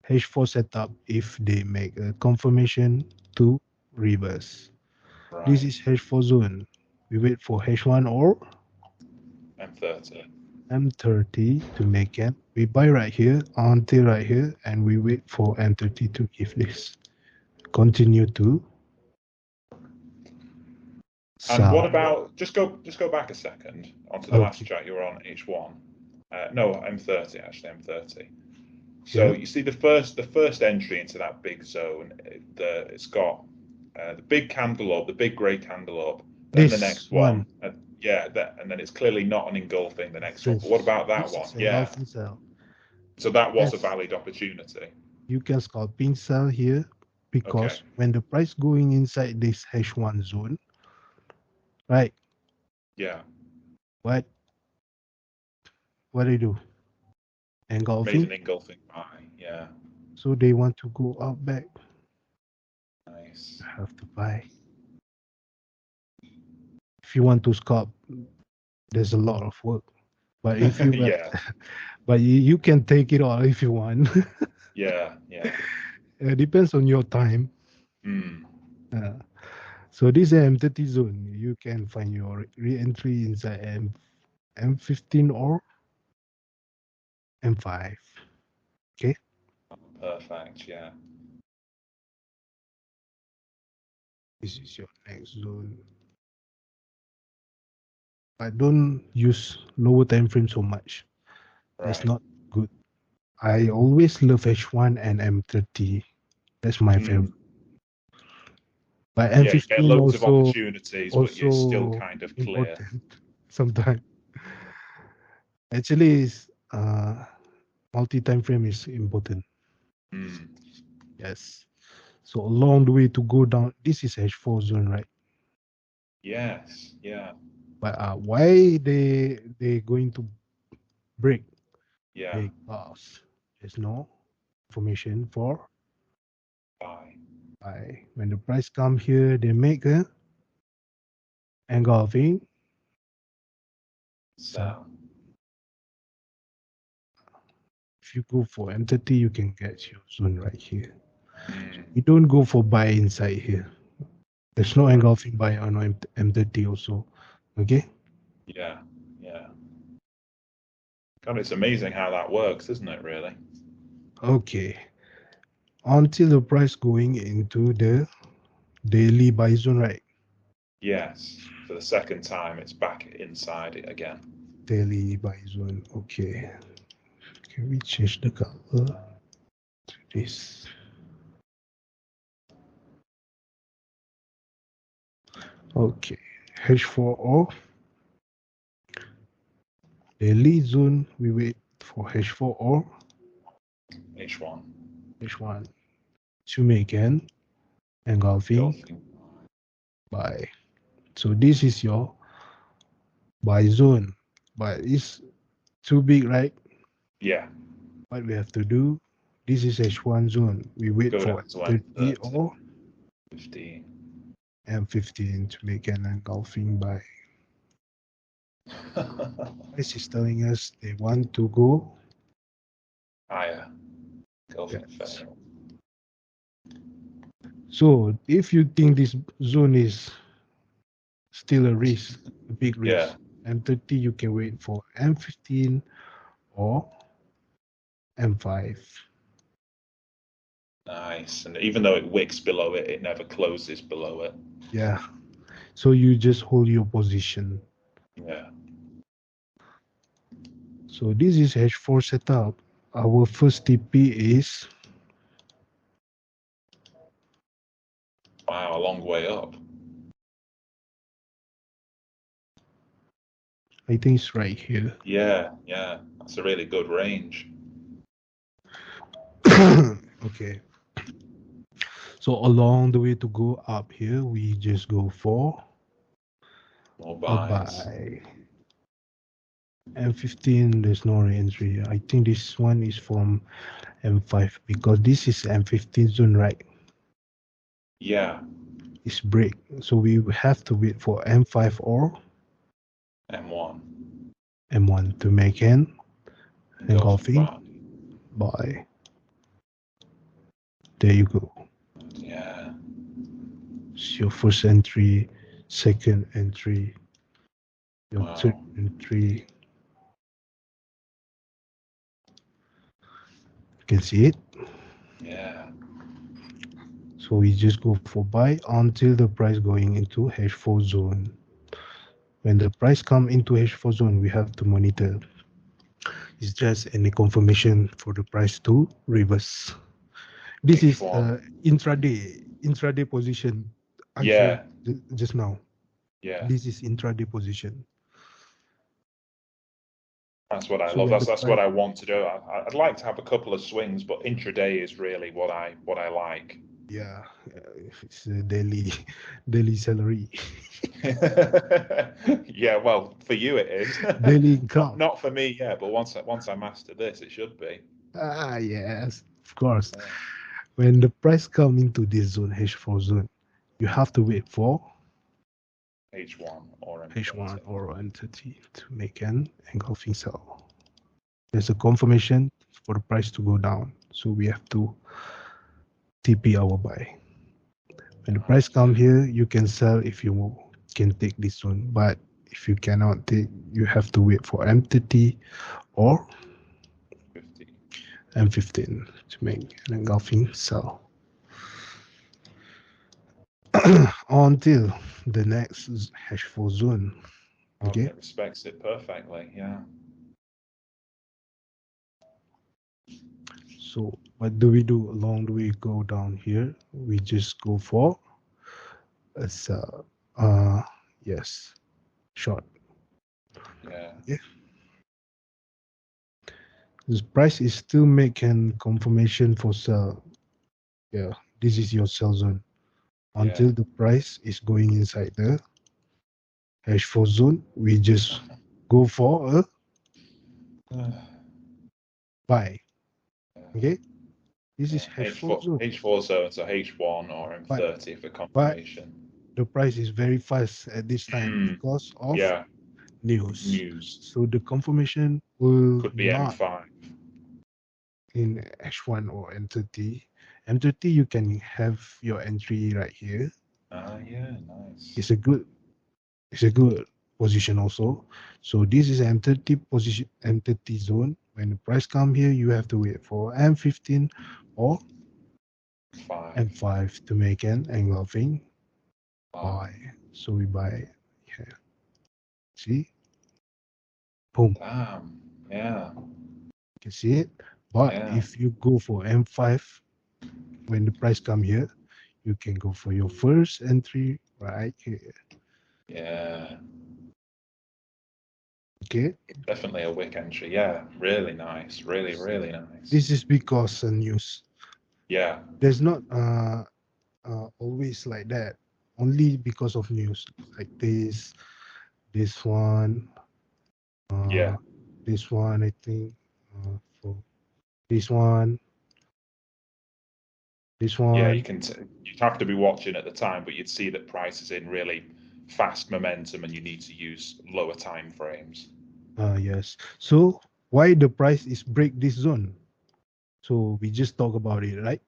H4 setup if they make a confirmation to reverse. Right. This is H4 zone. We wait for H1 or M30. M30 to make it. We buy right here, until right here, and we wait for M30 to give this. Continue to And sell. what about just go back a second onto the last Okay. chart you were on H1. No, M30 actually, M30. So Yeah. you see the first entry into that big zone. It's got the big candle up, the big grey candle up. Then the This next one. one, and then it's clearly not an engulfing. The next one. This, But what about that this one? is Yeah. engulfing sell. So that was a Yes. valid opportunity. You can scalping sell here because Okay. when the price going inside this H1 zone, right? Yeah. What do you do? Made Engulfing. an engulfing buy. Yeah. So they want to go out back. Nice. Have to buy. If you want to scalp, there's a lot of work. But if you Yeah. but you can take it all if you want. Yeah. It depends on your time. Hmm. So this is M30 zone. You can find your re-entry inside M15 or M5. Okay. Perfect. Yeah. This is your next zone. I don't use lower time frame so much. That's Right. not good. I always love H1 and M30. That's my favorite. But Yeah, you get M15 loads of opportunities, but you're still also kind of clear. important sometimes. Actually, is multi time frame is important. Mm. Yes. So along the way to go down, this is H4 zone, right? Yes, yeah, But why they going to break yeah. because there's no information for Buy. Buy. When the price come here, they make a engulfing Sell. If you go for M30, you can get your zone right here. Mm. You don't go for buy inside here. There's no engulfing buy on M30 also. Okay? Yeah, yeah. God, it's amazing how that works, isn't it, really? Okay. Until the price going into the daily buy zone, right? Yes. For the second time, it's back inside it again. Daily buy zone. Okay. Can we change the color to this? Okay. H4O. Daily zone, we wait for H4O. H1. H1. To make an engulfing Engulfing. buy. So this is your buy zone, but it's too big, right? Yeah. What we have to do, this is H1 zone. We wait Go for down to 30 M30. or 15. M15 to make an engulfing buy. This is telling us they want to go Higher. Engulfing yes. fail. So if you think this zone is still a risk, a big risk, Yeah. M30 you can wait for M15 or M5. Nice. And even though it wicks below it, it never closes below it. Yeah. So you just hold your position. Yeah. So this is H4 setup. Our first TP is Wow, a long way up. I think it's right here. Yeah, yeah. That's a really good range. Okay. So along the way to go up here, we just go for More a buys. buy. M15, there's no entry. I think this one is from M5 because this is M15 zone, right? Yeah. It's break. So we have to wait for M5 or M1. M1 to make an engulfing buy. buy. There you go. Yeah. It's your first entry, second entry, your Wow. third entry. You can see it. Yeah. So we just go for buy until the price going into H4 zone. When the price come into H4 zone, we have to monitor. It's just any confirmation for the price to reverse. This is intraday position. I showed Yeah. just now. Yeah. This is intraday position. That's what I So love. when the That's price, what I want to do. I'd like to have a couple of swings, but intraday is really what I like. yeah, it's a daily salary, Yeah, well, for you it is. daily income. Not for me, yeah, but once I master this, it should be. Ah, yes, of course. When the price come into this zone, H4 zone, you have to wait for H1 or H1 M30. or entity to make an engulfing sell. There's a confirmation for the price to go down, so we have to TP our buy. When the price come here, you can sell if you can take this one, but if you cannot take, you have to wait for M30 or 50. M15 to make an engulfing sell. Until the next H4 zone. Okay. It respects it perfectly, yeah. So what do we do along the way? Go down here. We just go for a sell. Yes, short. Yeah. Yeah. This price is still making confirmation for sell. Yeah, this is your sell zone until the price is going inside the H4 zone. We just go for a buy. Okay. This is H4 zone. H4 zone, so H1 or M30 for But confirmation. the price is very fast at this time because of news. So the confirmation will Could be not M5. in H1 or M30. M30 you can have your entry right here. Yeah, nice. It's a good position also. So this is M30 position, M30 zone. When the price come here, you have to wait for M15 or M5 to make an engulfing buy. So we buy here. See? Boom. Damn. Yeah. You can see it. But if you go for M5, when the price come here, you can go for your first entry right here. Yeah. Okay. Definitely a wick entry. Yeah. Really nice. Really, really nice. This is because news. Yeah. There's not always like that. Only because of news. Like this one. This one, I think. For this one. This one. Yeah, you'd have to be watching at the time, but you'd see that price is in really fast momentum, and you need to use lower time frames. Yes. So why the price is break this zone? So we just talk about it, right?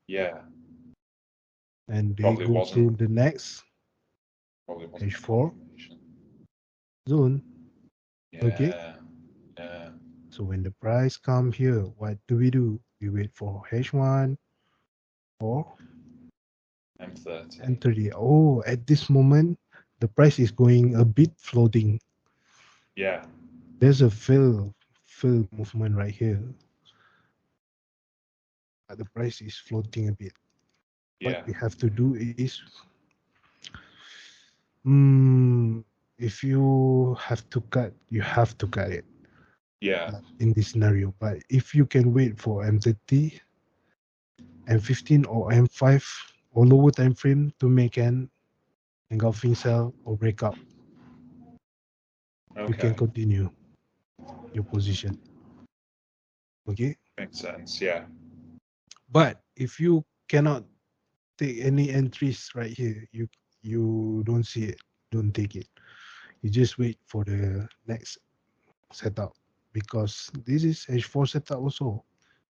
Yeah. And they go to the next H4 zone. Yeah. Okay. Yeah. So when the price come here, what do? We wait for H1 or M30. M30. Oh, at this moment, the price is going a bit floating. Yeah. There's a fill movement right here. The price is floating a bit. Yeah. What we have to do is, if you have to cut, you have to cut it. Yeah. In this scenario, but if you can wait for M30, M15 or M5 or lower time frame to make an engulfing sell or breakout, you can continue your position. Okay? Makes sense, yeah. But if you cannot take any entries right here, you don't see it, don't take it. You just wait for the next setup because this is H4 setup also,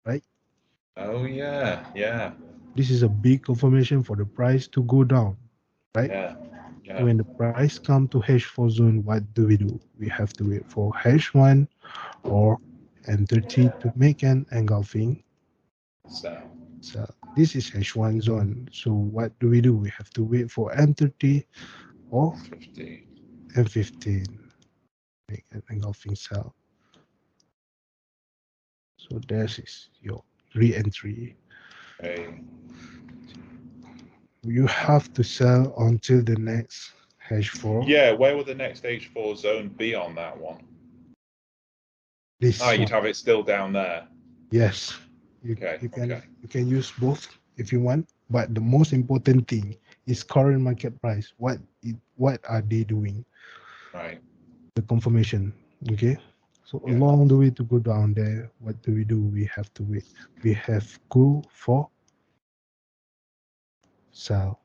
right? Oh yeah, yeah. This is a big confirmation for the price to go down, right? Yeah. When the price come to H4 zone, what do? We have to wait for H1 or M30 to make an engulfing. So this is H1 zone. So what do? We have to wait for M30 or M15 make an engulfing sell. So this is your re-entry. You have to sell until the next H4. Yeah, where would the next H4 zone be on that one? You'd have it still down there. Yes. You can use both if you want, but the most important thing is current market price. What are they doing? Right. The confirmation. Okay. So along the way to go down there, what do? We have to wait. We have go for sell.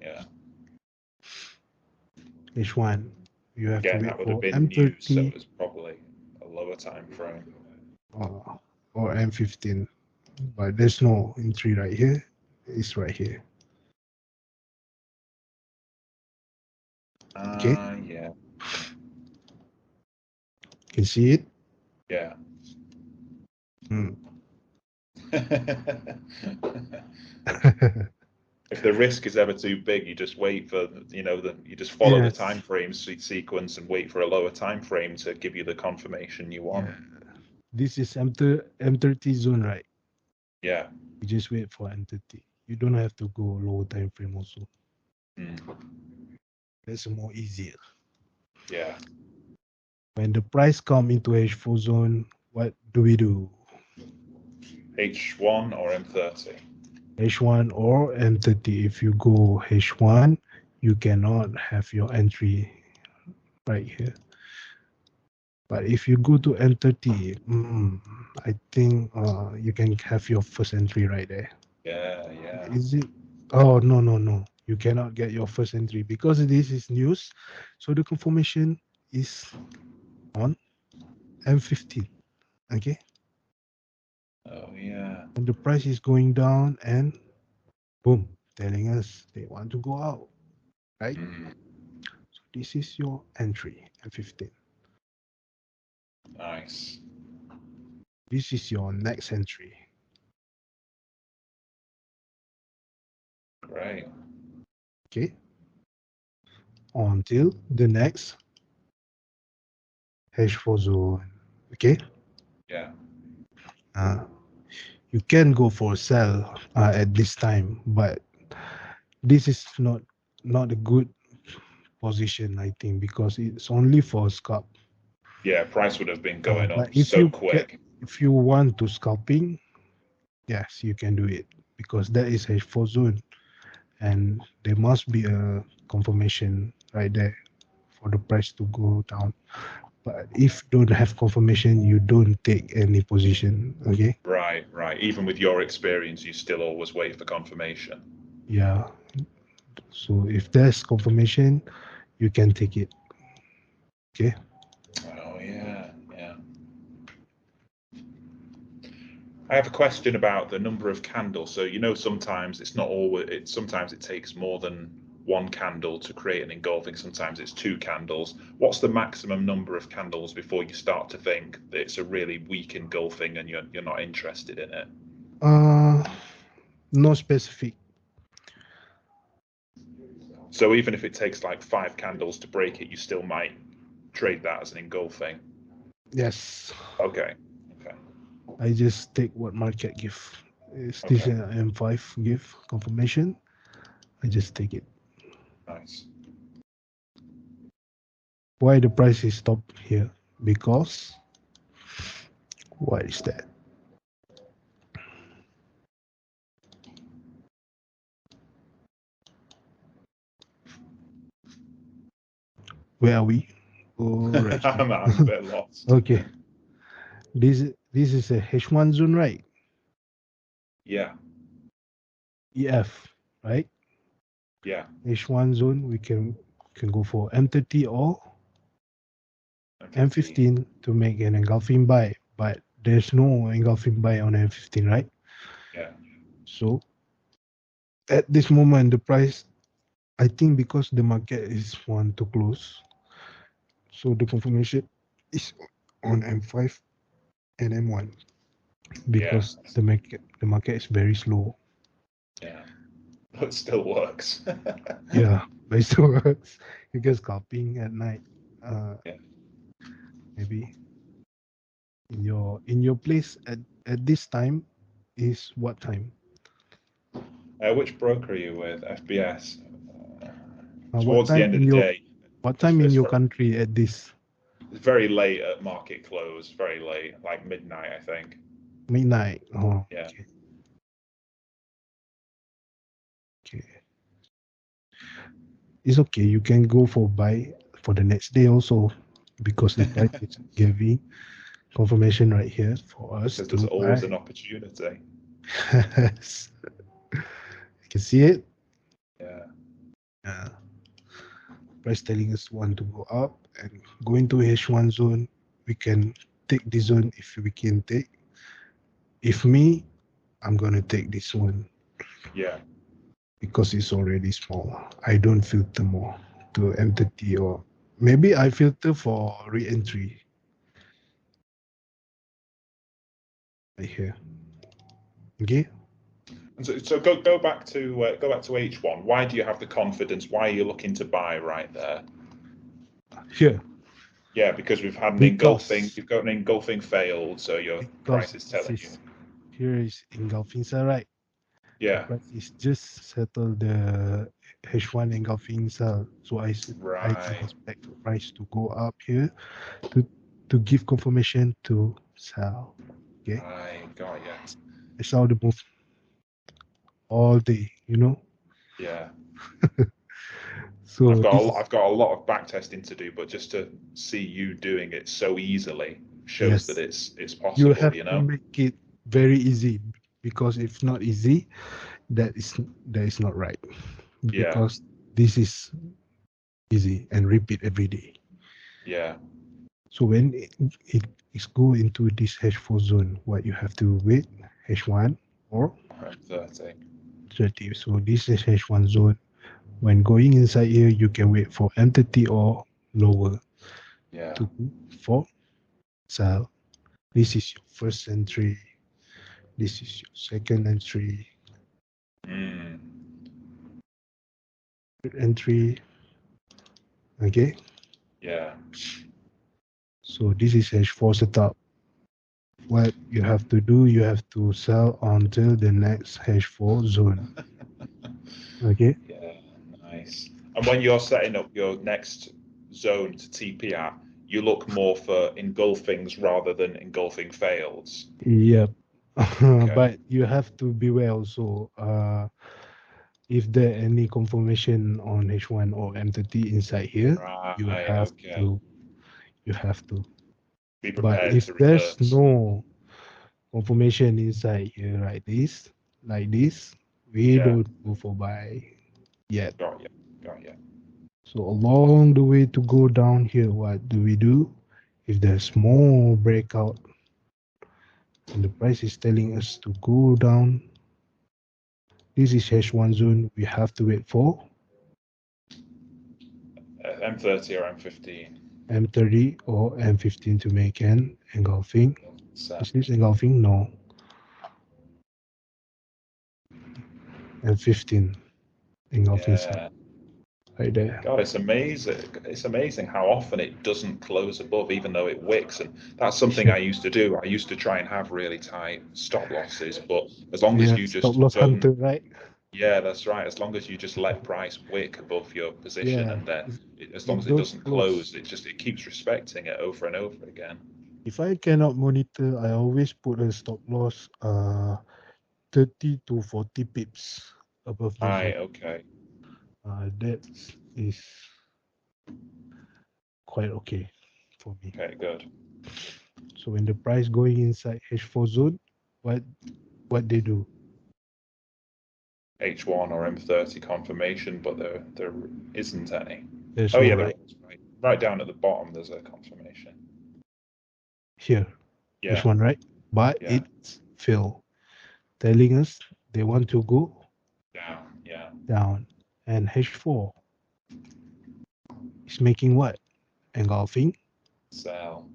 Yeah. H1. You have to wait that would for have been M30. News, so it's probably a lower time frame. Or M15. But there's no entry right here. It's right here. Okay. Yeah. Can see it? Yeah. If the risk is ever too big, you just wait for, you just follow the time frame sequence and wait for a lower time frame to give you the confirmation you want. This is M30 zone, right? Yeah. You just wait for M30. You don't have to go lower time frame also. That's more easier. Yeah. When the price come into H4 zone, what do? H1 or M30? H1 or M30. If you go H1, you cannot have your entry right here. But if you go to M30, I think you can have your first entry right there. Yeah, yeah. Is it? Oh, no. You cannot get your first entry because this is news. So the confirmation is on M15. Okay. Oh, yeah. And the price is going down and boom, telling us they want to go out. Right? So this is your entry, M15. Nice. This is your next entry. Great. Okay. Until the next H4 zone. Okay. Yeah. You can go for a sell at this time, but this is not a good position, I think, because it's only for scalp. Yeah, price would have been going But up so quick. if you want to scalping, yes, you can do it because that is H4 zone, and there must be a confirmation right there for the price to go down. But if don't have confirmation, you don't take any position. Okay. Right, right. Even with your experience, you still always wait for confirmation. Yeah. So if there's confirmation, you can take it. Okay. Oh, yeah, yeah. I have a question about the number of candles. So sometimes it's not always. Sometimes it takes more than one candle to create an engulfing. Sometimes it's two candles. What's the maximum number of candles before you start to think that it's a really weak engulfing and you're not interested in it? No specific. So even if it takes like 5 candles to break it, you still might trade that as an engulfing. Yes. Okay. Okay. I just take what market give. Is this Okay. an M5 give confirmation? I just take it. Nice. Why the price is stopped here? Because what is that? Where are we? Oh, right here. I'm a bit lost. Okay. This is a H1 zone, right? Yeah. EF, right? Yeah. H1 zone, we can go for M30 or M15 to make an engulfing buy, but there's no engulfing buy on M15, right? Yeah. So at this moment, the price, I think because the market is want to close, so the confirmation is on M5 and M1 Yeah. because the market is very slow. Yeah. But it still works. Yeah, but it still works. You get scalping at night. Yeah. Maybe in your place at this time is what time? Which broker are you with? FBS. What Towards the time end of in the your day, what it's, time in it's, your country at this it's very late at market close. Very late, like midnight, I think. midnight? Oh, Yeah. okay. Okay. It's okay. You can go for buy for the next day also because the price is giving confirmation right here for us Because to there's always buy. an opportunity. Yes. You can see it. Yeah. Yeah. Price telling us want to go up and go into H1 zone. We can take this zone if we can take. If me, I'm gonna take this one Yeah. because it's already small. I don't filter more to entity or maybe I filter for re-entry right here. Okay. So go back to H1. Why do you have the confidence? Why are you looking to buy right there? Here. Yeah, because we've had an engulfing. Because You've got an engulfing failed, so your price is this telling you. is here is engulfing cell, right? The Yeah. price is just settle the H1 engulfing cell. So I can Right. expect the price to go up here to to give confirmation to sell. Okay. I got you. I saw the move all day, Yeah. So I've got this, I've got a lot of back testing to do, but just to see you doing it so easily shows that yes, it's you possible, have you to know? make it very easy, because if not easy, that is not right, Yeah, because this is easy and repeat every day. yeah. So when it is go into this H4 zone, what you have to wait H1 or I'm 30. 30. So this is H1 zone. When going inside here, you can wait for M30 or lower Yeah. to for sell. This is your first entry. This is your second entry. Mm. Third entry. Okay. Yeah. So this is H4 setup. What you have to do, you have to sell until the next H4 zone. Okay. Yeah, nice. And when you're setting up your next zone to TP at, you look more for engulfings rather than engulfing fails. Yep. Okay. But you have to beware also. If there any confirmation on H1 or M30 inside here, you Right, have okay. to you have to. Be But prepared if to there's reverse. no confirmation inside here like this, we Yeah, don't go for buy yet. got you. Got you. So along the way to go down here, what do we do? If there's more breakout and the price is telling us to go down, this is H1 zone, we have to wait for M30 or M15. M30 or M15 to make an engulfing. So, Is this engulfing? No. M15 engulfing side yeah. right there. God, it's amazing. It's amazing how often it doesn't close above, even though it wicks. And that's something I used to do. I used to try and have really tight stop losses, but as long as Yeah, you stop just loss don't, hunter, right? yeah, that's right. As long as you just let price wick above your position, Yeah, and then as long it as it don't doesn't close. close, it keeps respecting it over and over again. If I cannot monitor, I always put a stop loss 30 to 40 pips above the zone. Right. Okay. That is quite okay for me. Okay. Good. So when the price going inside H4 zone, what they do? H1 or M30 confirmation, but there isn't any. There's Oh no yeah, there right is. Right down at the bottom, there's a confirmation. here. Yeah. H1 right, but Yeah. it's fail, telling us they want to go Down. Yeah. down, and H4 is making what? Engulfing. Sell.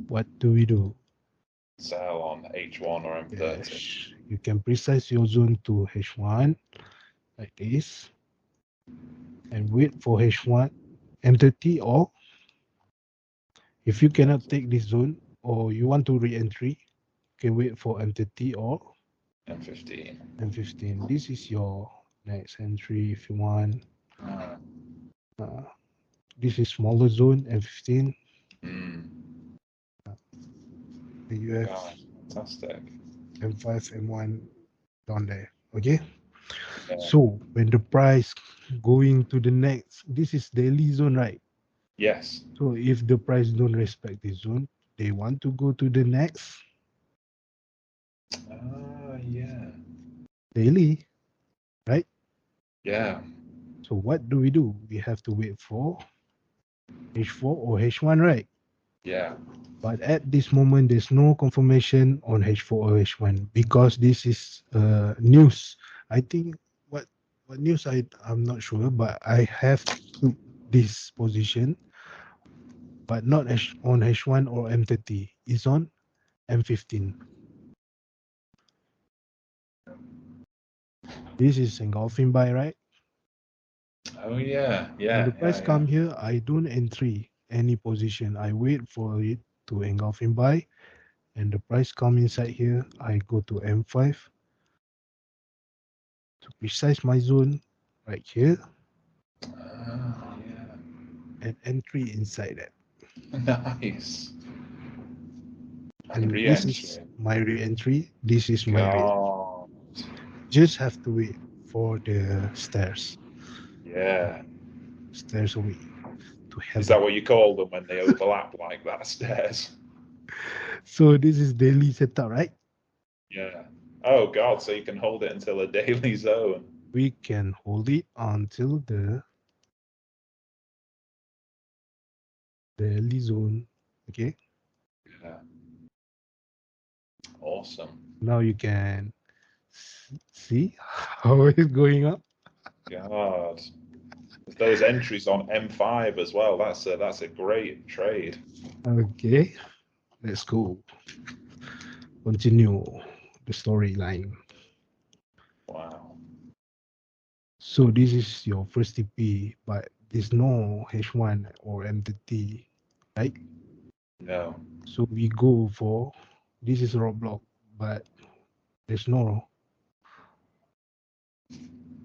What do we do? Sell on H1 or M30. Yes, you can precise your zone to H1 like this and wait for H1 M30, or if you cannot take this zone or you want to re-entry, you can wait for M30 or M15. M15. This is your next entry if you want. Uh, this is smaller zone M15. Mm. You have God, fantastic. M5, M1 down there. Okay. Yeah. So when the price going to the next, this is daily zone, right? Yes. So if the price don't respect this zone, they want to go to the next Yeah. daily, right? Yeah. So what do? We have to wait for H4 or H1, right? Yeah. But at this moment, there's no confirmation on H4 or H1 because this is news. I think what news I'm not sure, but I have took this position, but not on H1 or M30. It's on M15. This is engulfing buy, right? Oh yeah. When the Yeah. price Yeah. Yeah. come here, I don't entry any position. I wait for it to engulfing buy, and the price come inside here. I go to M5 to precise my zone right here Yeah. and entry inside that. Nice. And And this is re-entry. my re-entry. This is my re. God. Just have to wait for the stairs. Yeah. stairs away to Is heaven. that what you call them when they overlap like that? Stairs. So this is daily setup, right? Yeah. Oh God, so you can hold it until a daily zone. We can hold it until the daily zone. Okay. Yeah. Awesome. Now you can see how it's going up. God. Those entries on M5 as well. That's a great trade. Okay, let's go. Continue the storyline. Wow. So this is your first TP, but there's no H1 or MTT, right? No. So we go for, this is roadblock, but there's no.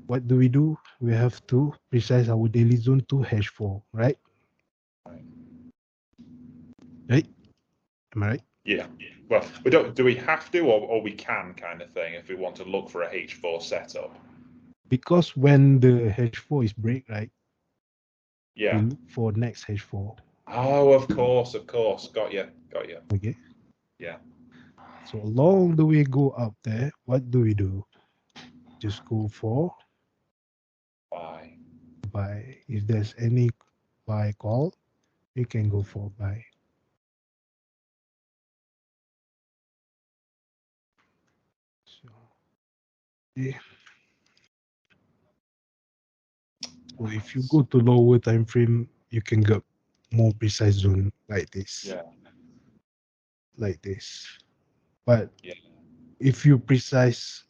What do? We have to precise our daily zone to H4, right? Right. Right? Am I right? Yeah. Well, we don't. Do we have to, or we can, kind of thing, if we want to look for a H4 setup? Because when the H4 is break, right, we Yeah. look for next H4. Oh, of course, of course. Got you. Got you. Okay. Yeah. So along the way go up there, what do? Just go for Bye. buy. If there's any buy call, you can go for buy. So, yeah. So if you go to lower time frame, you can get more precise zone like this. Yeah. Like this. But Yeah. if you precise,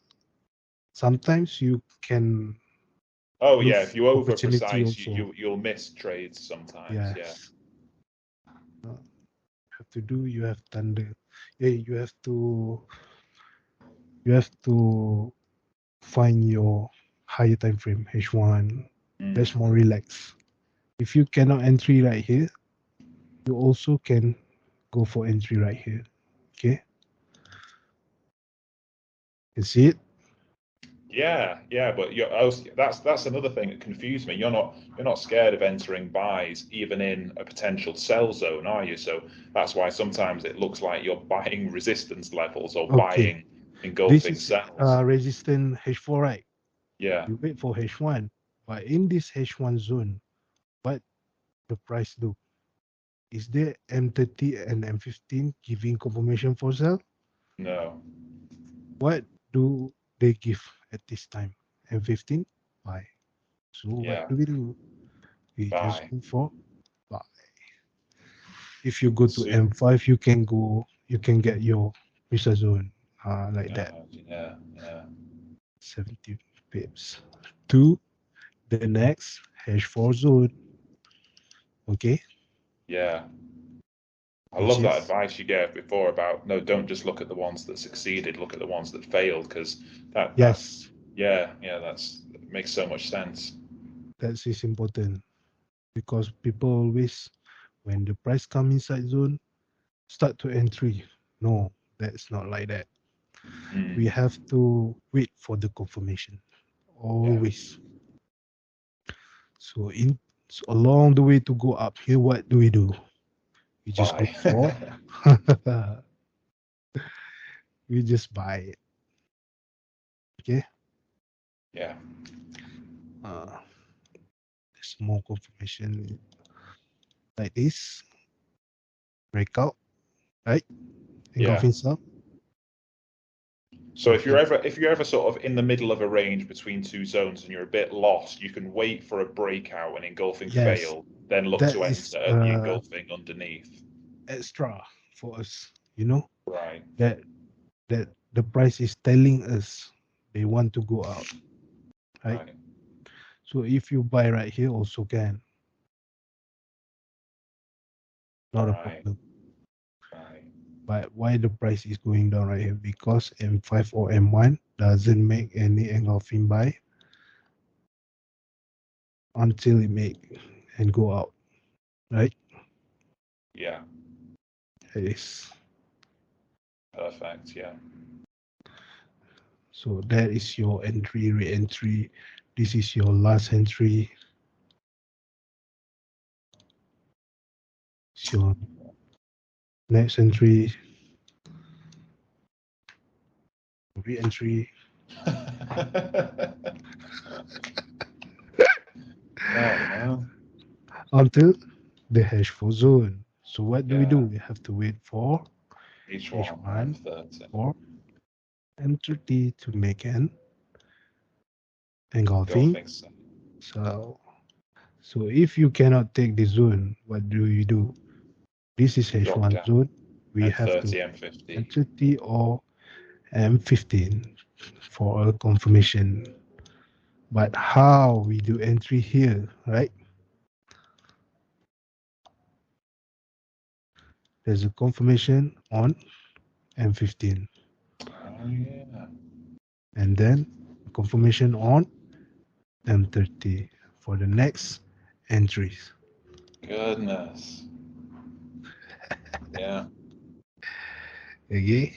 sometimes you can Oh look yeah. If you over opportunity precise, also. you'll miss trades sometimes. Yeah. Yes. Have to do, you have thunder. Yeah, you have to find your higher time frame H1. That's more relaxed. If you cannot entry right here, you also can go for entry right here. Okay, you see it? Yeah, yeah, but that's another thing that confused me. You're not scared of entering buys even in a potential sell zone, are you? So that's why sometimes it looks like you're buying resistance levels or Okay, buying this engulfing is sells. resistant H4, right? Yeah, You wait for H1, but in this H1 zone, what the price do? Is there M30 and M15 giving confirmation for sell? no, What do they give at this time? M15 buy. So what yeah, do? We just buy. go for buy. If you go to So, M5, you can get your precise zone like that. yeah, yeah, 70 pips to the next H4 zone. Okay, yeah. I which love that is, advice you gave before about no, don't just look at the ones that succeeded, look at the ones that failed, because that's yes, yeah, yeah, it makes so much sense. that is important because people always, when the price come inside zone, start to entry. No, that's not like that. We Mm, have to wait for the confirmation yeah, always. So along the way to go up here, what do? We just go buy. for we just buy it. Okay. Yeah, Uh, there's more confirmation like this. Breakout, right? yeah. Engulfing sell. So You can, if you're ever sort of in the middle of a range between two zones and you're a bit lost, you can wait for a breakout and engulfing yes, fail, then look that to is enter at the engulfing underneath. extra for us. You know Right, that the price is telling us they want to go out, right? right, So if you buy right here, also can, not a right, problem. right. But why the price is going down right here? Because M5 or M1 doesn't make any engulfing buy until it make and go out, right? Yeah, It is. perfect. Yeah, So that is your entry, re-entry. This is your last entry. So next entry, re-entry. Oh man. Until the hash4 zone. So what do we do? Yeah. We have to wait for H1 H1 M30. or M30 to make an engulfing. Engulfing set. So if you cannot take the zone, what do you do? This is You drop H1 down. zone. We have to M30, M50. M30 or M15 for a confirmation. But how we do entry here, right? There's a confirmation on M15. Oh yeah. And then confirmation on M30 for the next entries. Goodness. Yeah. Okay.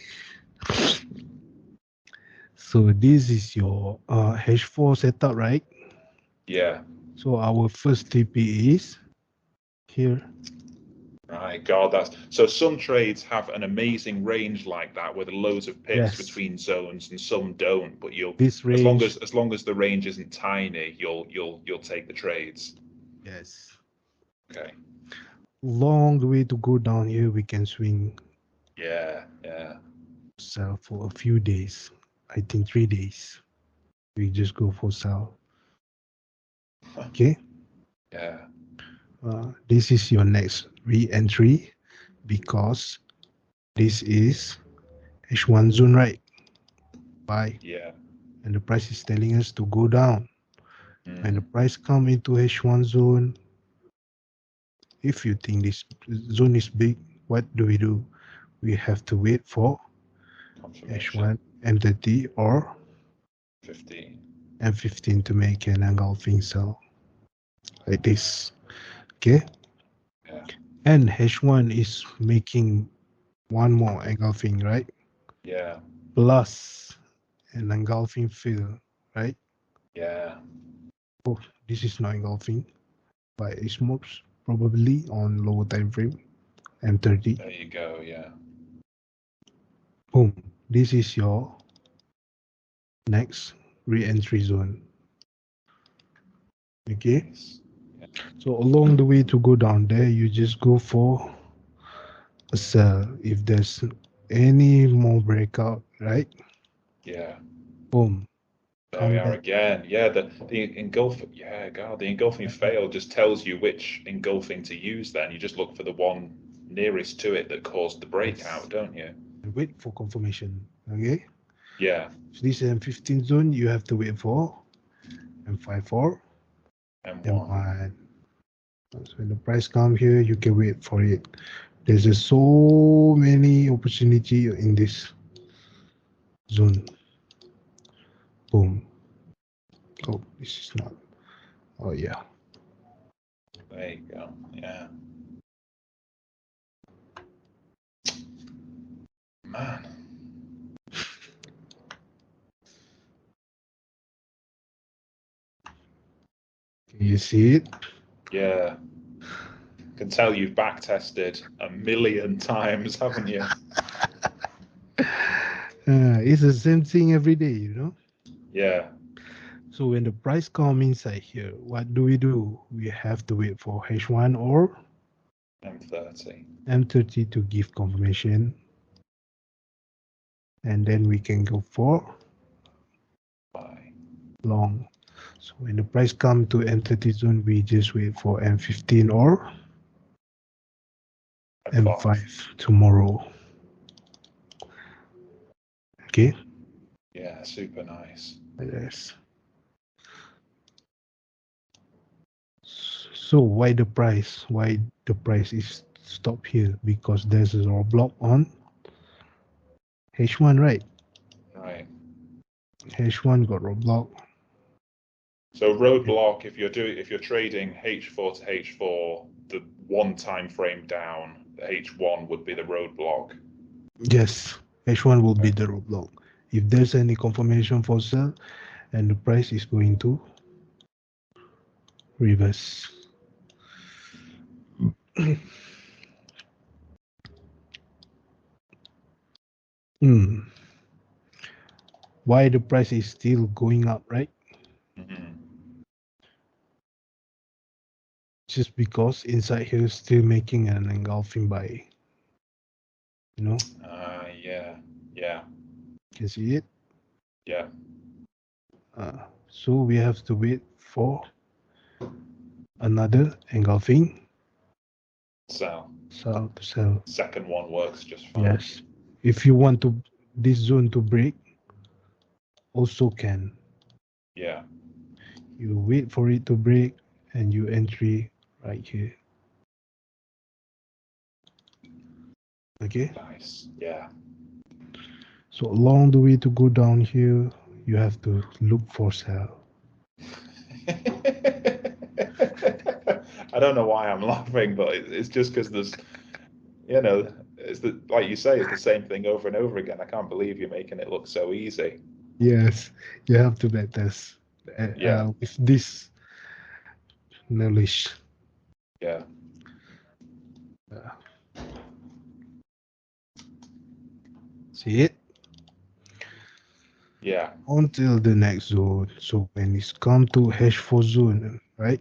So this is your H4 setup, right? Yeah. So our first TP is here. Right, God, that's so. Some trades have an amazing range like that, with loads of pips Yes. between zones, and some don't. But you'll, This range. as long as the range isn't tiny, you'll take the trades. Yes. Okay. Long way to go down here. We can swing Yeah, yeah. sell for a few days. I think 3 days. We just go for sell. Okay. Yeah. This is your next re-entry because this is H1 zone, right? Buy. Yeah. And the price is telling us to go down. When the Mm. price come into H1 zone, if you think this zone is big, what do? We have to wait for Confirmation. H1, M30 or 15. M15 to make an engulfing sell like this. Okay. Yeah. And H1 is making one more engulfing, right? Yeah. Plus an engulfing fill, right? Yeah. Oh, this is not engulfing, but it's most probably on lower time frame, M30. There you go. Yeah. Boom. This is your next re-entry zone. Okay. Nice. Yeah. So along the way to go down there, you just go for a sell. If there's any more breakout, right? Yeah. Boom. There we Come are back. again. Yeah, the engulf. Yeah, God, the engulfing fail just tells you which engulfing to use. Then you just look for the one nearest to it that caused the breakout, Yes. don't you? And wait for confirmation. Okay. Yeah. So this M15 zone, you have to wait for M54, M1. M1. So when the price come here, you can wait for it. There's just so many opportunity in this zone. Boom. Oh, this is not. Oh yeah. There you go. Yeah. Man. Can you see it? Yeah. Can tell you've back tested a million times, haven't you? It's the same thing every day, you know. Yeah. So when the price come inside here, what do? We have to wait for H1 or M30. M30 to give confirmation, and then we can go for Bye. long. So when the price come to M30 zone, we just wait for M15 or M5 tomorrow. Okay. Yeah, super nice. Yes. So why the price? Why the price is stop here? Because there's a roadblock on H1, right? Right. H1 got roadblock. So roadblock, if you're trading H4 to H4, the one time frame down, the H1 would be the roadblock. Yes, H1 will be the roadblock. If there's any confirmation for sell, and the price is going to reverse. Why the price is still going up, right? Just because inside here still making an engulfing buy. You know? Yeah. Yeah. Can see it? Yeah. So we have to wait for another engulfing. Sell. Sell to sell. Second one works just fine. Yes. If you want to this zone to break, also can. Yeah. You wait for it to break and you entry right here. Okay? Nice. Yeah. So along the way to go down here, you have to look for sell. I don't know why I'm laughing, but it's just because there's, it's like you say, it's the same thing over and over again. I can't believe you're making it look so easy. Yes, you have to bet this Yeah. with this knowledge. Yeah. See it? Yeah. Until the next zone. So when it's come to H4 zone, right?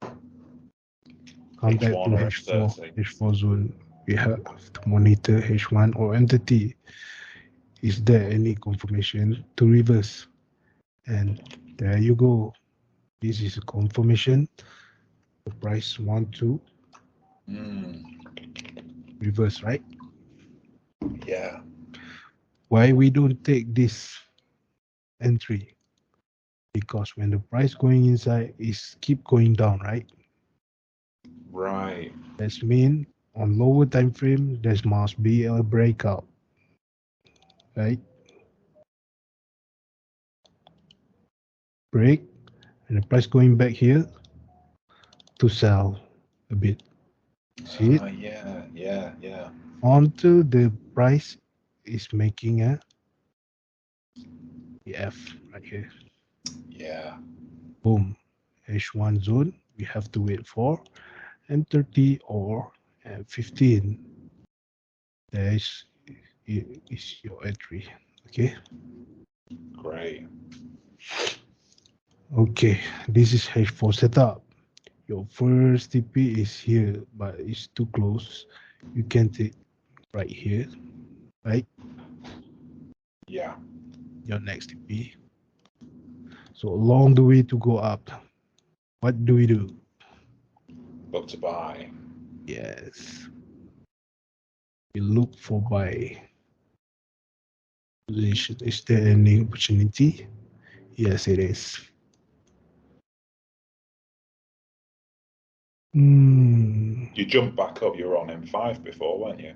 Come back H1 to or H4, F30. H4 zone. We have to monitor H1 or entity. Is there any confirmation to reverse? And there you go. This is a confirmation. The price want to reverse, right? Yeah. Why we don't take this entry? Because when the price going inside is keep going down, right? Right. That means on lower time frame there must be a breakout, right? Break and the price going back here to sell a bit. See it? Yeah. Yeah. Yeah. Until the price is making a F right here. Yeah. Boom. H1 zone. We have to wait for M30 or M15. There is your entry. Okay. Great. Okay. This is H4 setup. Your first TP is here, but it's too close. You can take right here, right? Yeah. Your next TP. So along the way to go up, what do we do? Look to buy. Yes. We look for buy position. Is there any opportunity? Yes, it is. You jumped back up. You were on M5 before, weren't you?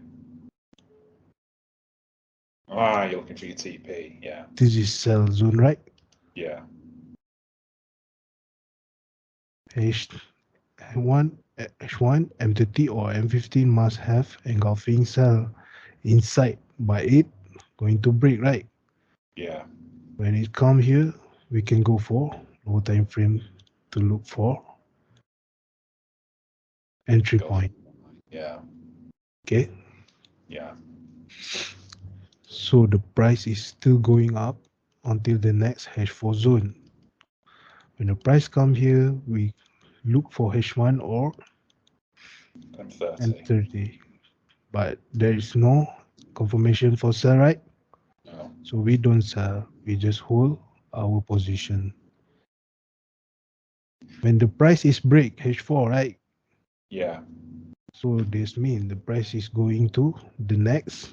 You're looking for your TP. Yeah. This is sell zone, right? Yeah. H1, H1, M30 or M15 must have engulfing cell inside by it going to break, right? Yeah. When it come here, we can go for low time frame to look for entry point. Yeah. Okay. Yeah. So the price is still going up until the next H4 zone. When the price come here, we look for H1 or M30. M30, but there is no confirmation for sell, right? No. So we don't sell, we just hold our position. When the price is break H4, right? Yeah. So this means the price is going to the next.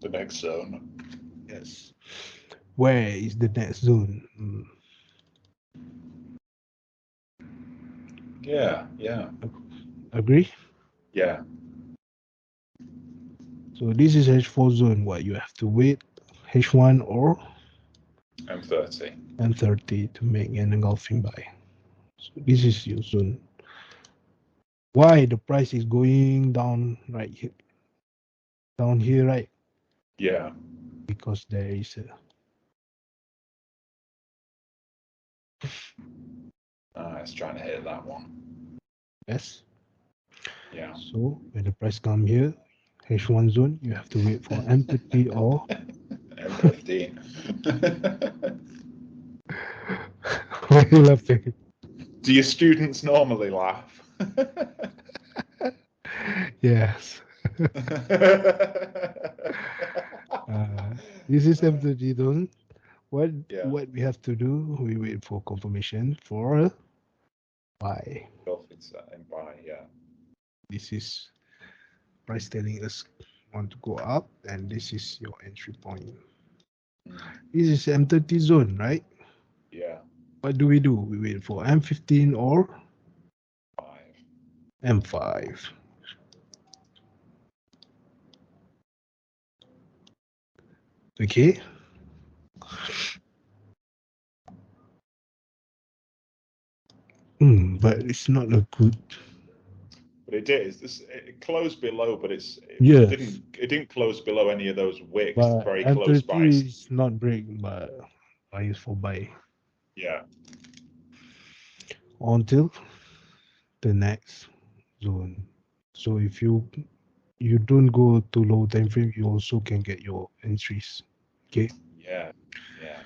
The next zone. Yes. Where is the next zone? Yeah. Yeah. Agree? Yeah. So this is H4 zone. What you have to wait H1 or M30. M30 to make an engulfing buy. So this is your zone. Why the price is going down right here, down here, right? Yeah. Because there is a It's trying to hit that one. yes. Yeah. So when the price come here, H1 zone, you have to wait for M30 or M15. why are you laughing? Do your students normally laugh? Yes. This is M30 zone. What Yeah. what we have to do, we wait for confirmation for buy. Engulfing set and buy, yeah. This is price telling us want to go up, and this is your entry point. This is M30 zone, right? Yeah. What do? We wait for M15 or 5. M5. Okay. But it's not a good. But it did. It closed below, but it Yes. didn't close below any of those wicks But very close by. M30 is not break, but buy is for buy. Yeah. Until the next zone. So if you don't go to low time frame, you also can get your entries. Okay. Yeah. Yeah.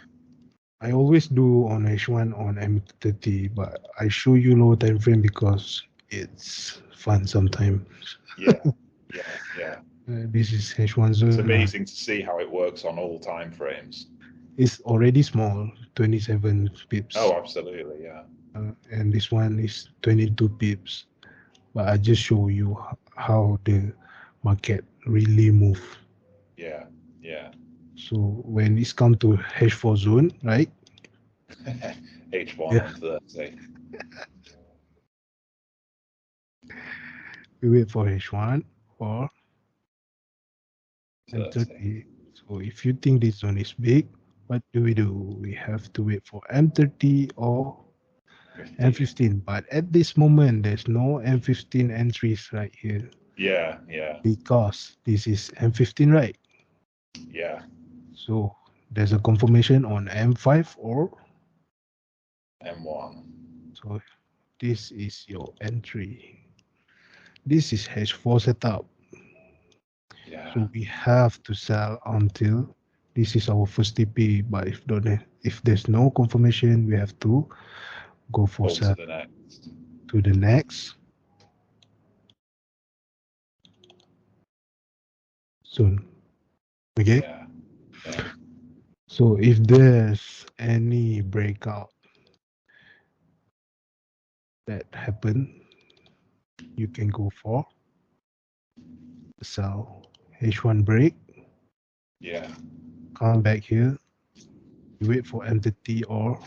I always do on H1 on M30, but I show you low time frame because it's fun sometimes. Yeah. Yeah. Yeah. This is H1 zone. It's amazing to see how it works on all time frames. It's already small, 27 pips. Oh, absolutely, yeah. And this one is 22 pips. But I just show you how the market really move. Yeah. Yeah. So when it's come to H4 zone, right? H1 Yeah. on 30. We wait for H1 or 30. M30. So if you think this zone is big, what do? We have to wait for M30 or 15. M15. But at this moment, there's no M15 entries right here. Yeah, yeah. Because this is M15, right? Yeah. So there's a confirmation on M5 or M1. So this is your entry. This is H4 setup. Yeah. So we have to sell until this is our first TP. But if there's no confirmation, we have to go for Go sell to the next. to the next soon. Okay. Yeah. Yeah. So if there's any breakout that happen, you can go for sell H1 break. Yeah. Come back here. You wait for entity or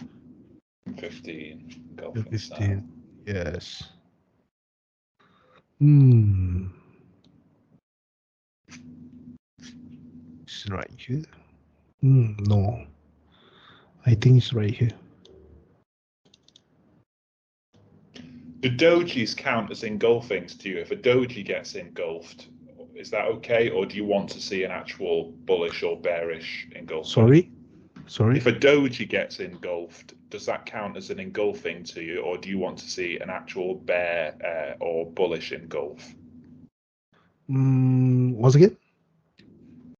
15. Go the for 15. sell. Yes. It's right here. No. I think it's right here. Do dojis count as engulfings to you? If a doji gets engulfed, is that okay? Or do you want to see an actual bullish or bearish engulfing? Sorry? If a doji gets engulfed, does that count as an engulfing to you? Or do you want to see an actual bear or bullish engulf? Once again?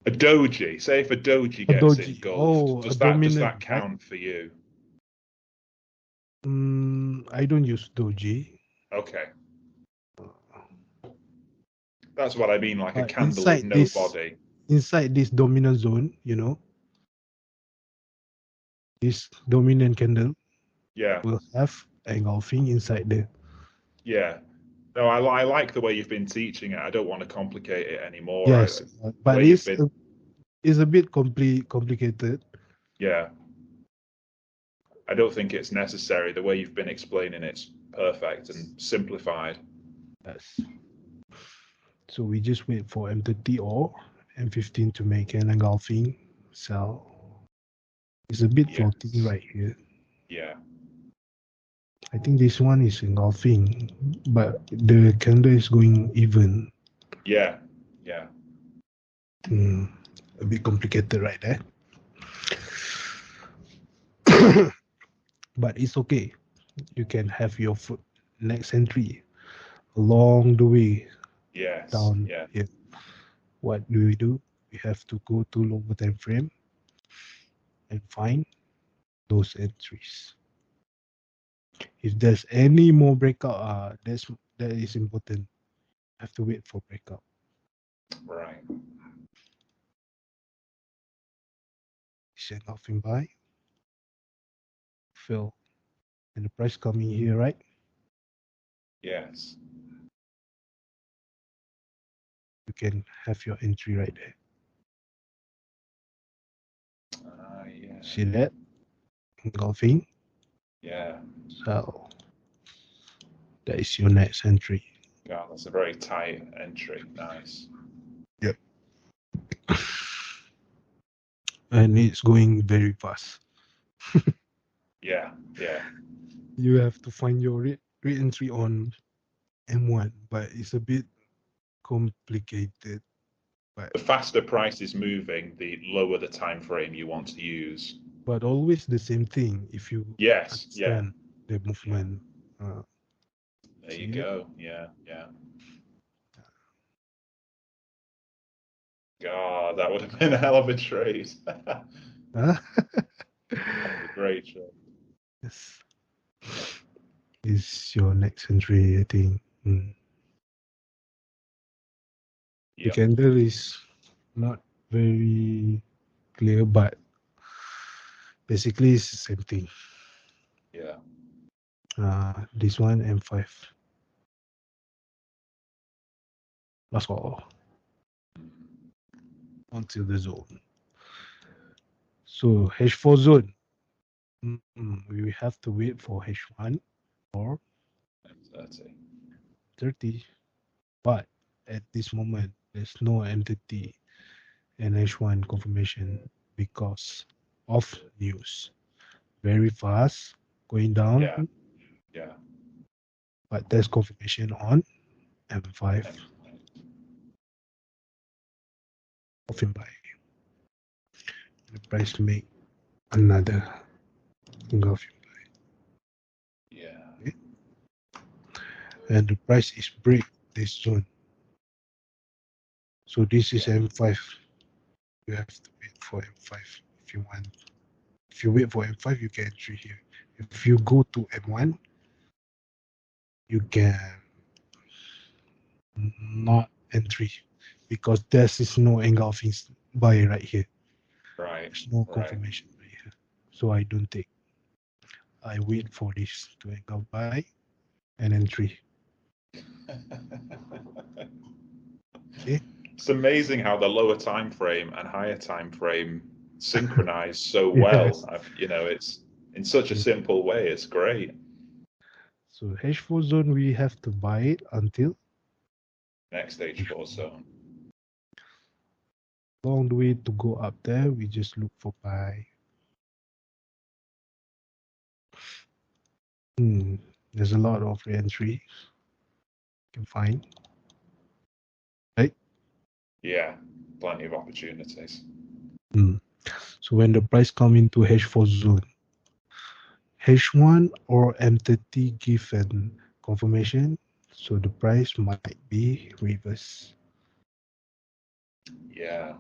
A doji. Say if a doji gets engulfed, does that count for you? I don't use doji. Okay. That's what I mean, like a candle with no body. Inside this dominant zone, this dominant candle will have engulfing inside there. Yeah. No, I like the way you've been teaching it. I don't want to complicate it anymore. Yes, but it's a bit complicated. Yeah. I don't think it's necessary. The way you've been explaining it's perfect and simplified. Yes. So we just wait for M30 or M15 to make an engulfing sell. It's a bit floating right here. Yeah. I think this one is engulfing, but the candle is going even. Yeah. Yeah. A bit complicated right there. But it's okay. You can have your next entry along the way. Yes. Down yeah. here. what do? We have to go to lower time frame and find those entries. If there's any more breakout, that is important. Have to wait for breakout. Right. Engulfing buy, fill, and the price coming here, right? Yes. You can have your entry right there. Yeah. See that? Engulfing. Yeah. So that is your next entry. God, that's a very tight entry. Nice. Yep. And it's going very fast. Yeah. Yeah. You have to find your re-entry on M1, but it's a bit complicated. The faster price is moving, the lower the time frame you want to use. But always the same thing if you Yes. Yeah. understand the movement. There you go. Yeah. Yeah. God, that would have been a hell of a trade. That Huh? was a great trade. Yes. Is your next entry, I think. The Yep. candle is not very clear, but basically it's the same thing. Yeah. This one M5. That's all. Until the zone. So H4 zone. We have to wait for H1 or M30. 30. But at this moment, there's no M30 and H1 confirmation because of news. Very fast, going down. Yeah. Yeah. But there's confirmation on M5. Open buy. The price make another engulfing buy. Yeah. Okay? And the price is break this zone. So this is M5. You have to wait for M5 if you want. If you wait for M5, you can entry here. If you go to M1, you can not entry because there is no engulfing buy right here. Right. There's no Right. confirmation right here. So I don't take. I wait for this to engulf buy and entry. Okay. It's amazing how the lower time frame and higher time frame synchronize so well. Yes. It's in such a simple way. It's great. So H4 zone, we have to buy it until Next H4 zone. long way to go up there. We just look for buy. There's a lot of re-entry you can find. Right? Yeah, plenty of opportunities. So when the price come into H4 zone, H1 or M30 give an confirmation, so the price might be reverse. Yeah.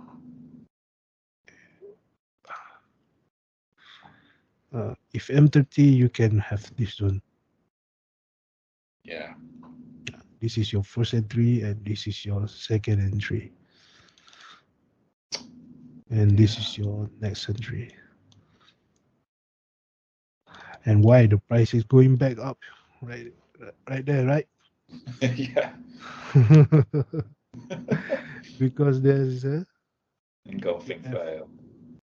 If M30, you can have this zone. Yeah. This is your first entry and this is your second entry. And this is your next entry. And why the price is going back up? Right there, right? Yeah. Because there's a Engulfing fail.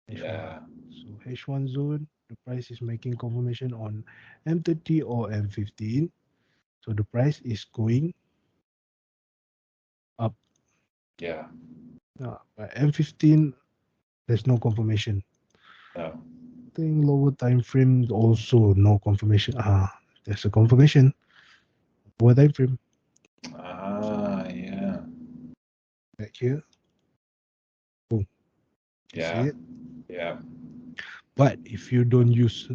Yeah. So H1 zone, the price is making confirmation on M30 or M15. So the price is going up. Yeah. By M15, there's no confirmation. No. I think lower time frame also no confirmation. There's a confirmation. Lower time frame. Yeah. Back here. Boom. You see it? Yeah. But if you don't use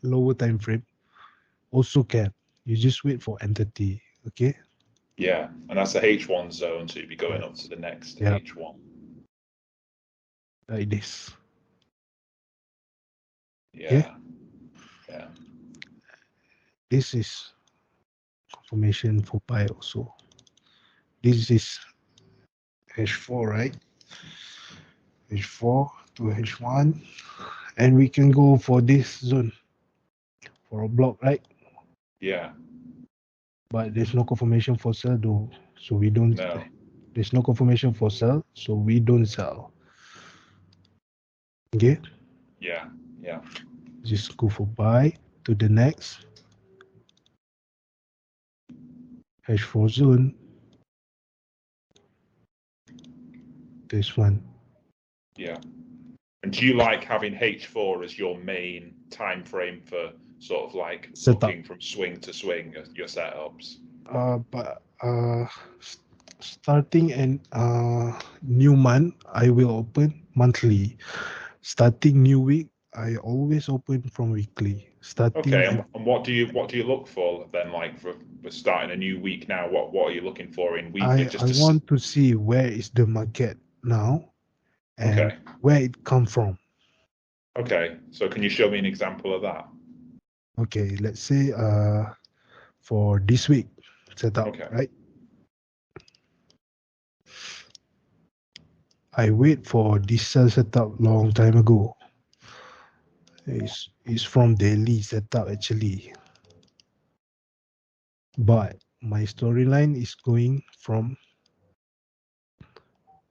lower time frame, also can. You just wait for M30. Okay? Yeah, and that's a H1 zone, so you'd be going up Yes. to the next Yeah, H1. like this. Okay. Yeah, yeah, This is confirmation for pi also. This is H4, right? H4 to H1. And we can go for this zone for a block, right? yeah. But there's no confirmation for sell though. So we don't, No. there's no confirmation for sell. So we don't sell. Okay. Yeah, yeah. Just go for buy to the next H4 zone. This one. Yeah. And do you like having H4 as your main time frame for sort of like Setup. looking from swing to swing your setups? But starting and new month, I will open monthly. Starting new week, I always open from weekly. Okay, Starting and what do you look for then? Like for starting a new week now, what are you looking for in weekly? I want to see where is the market now and Okay, where it come from. okay. So can you show me an example of that? Okay, let's say for this week setup, Okay, right? I wait for this sell setup long time ago. It's from daily setup actually. But my storyline is going from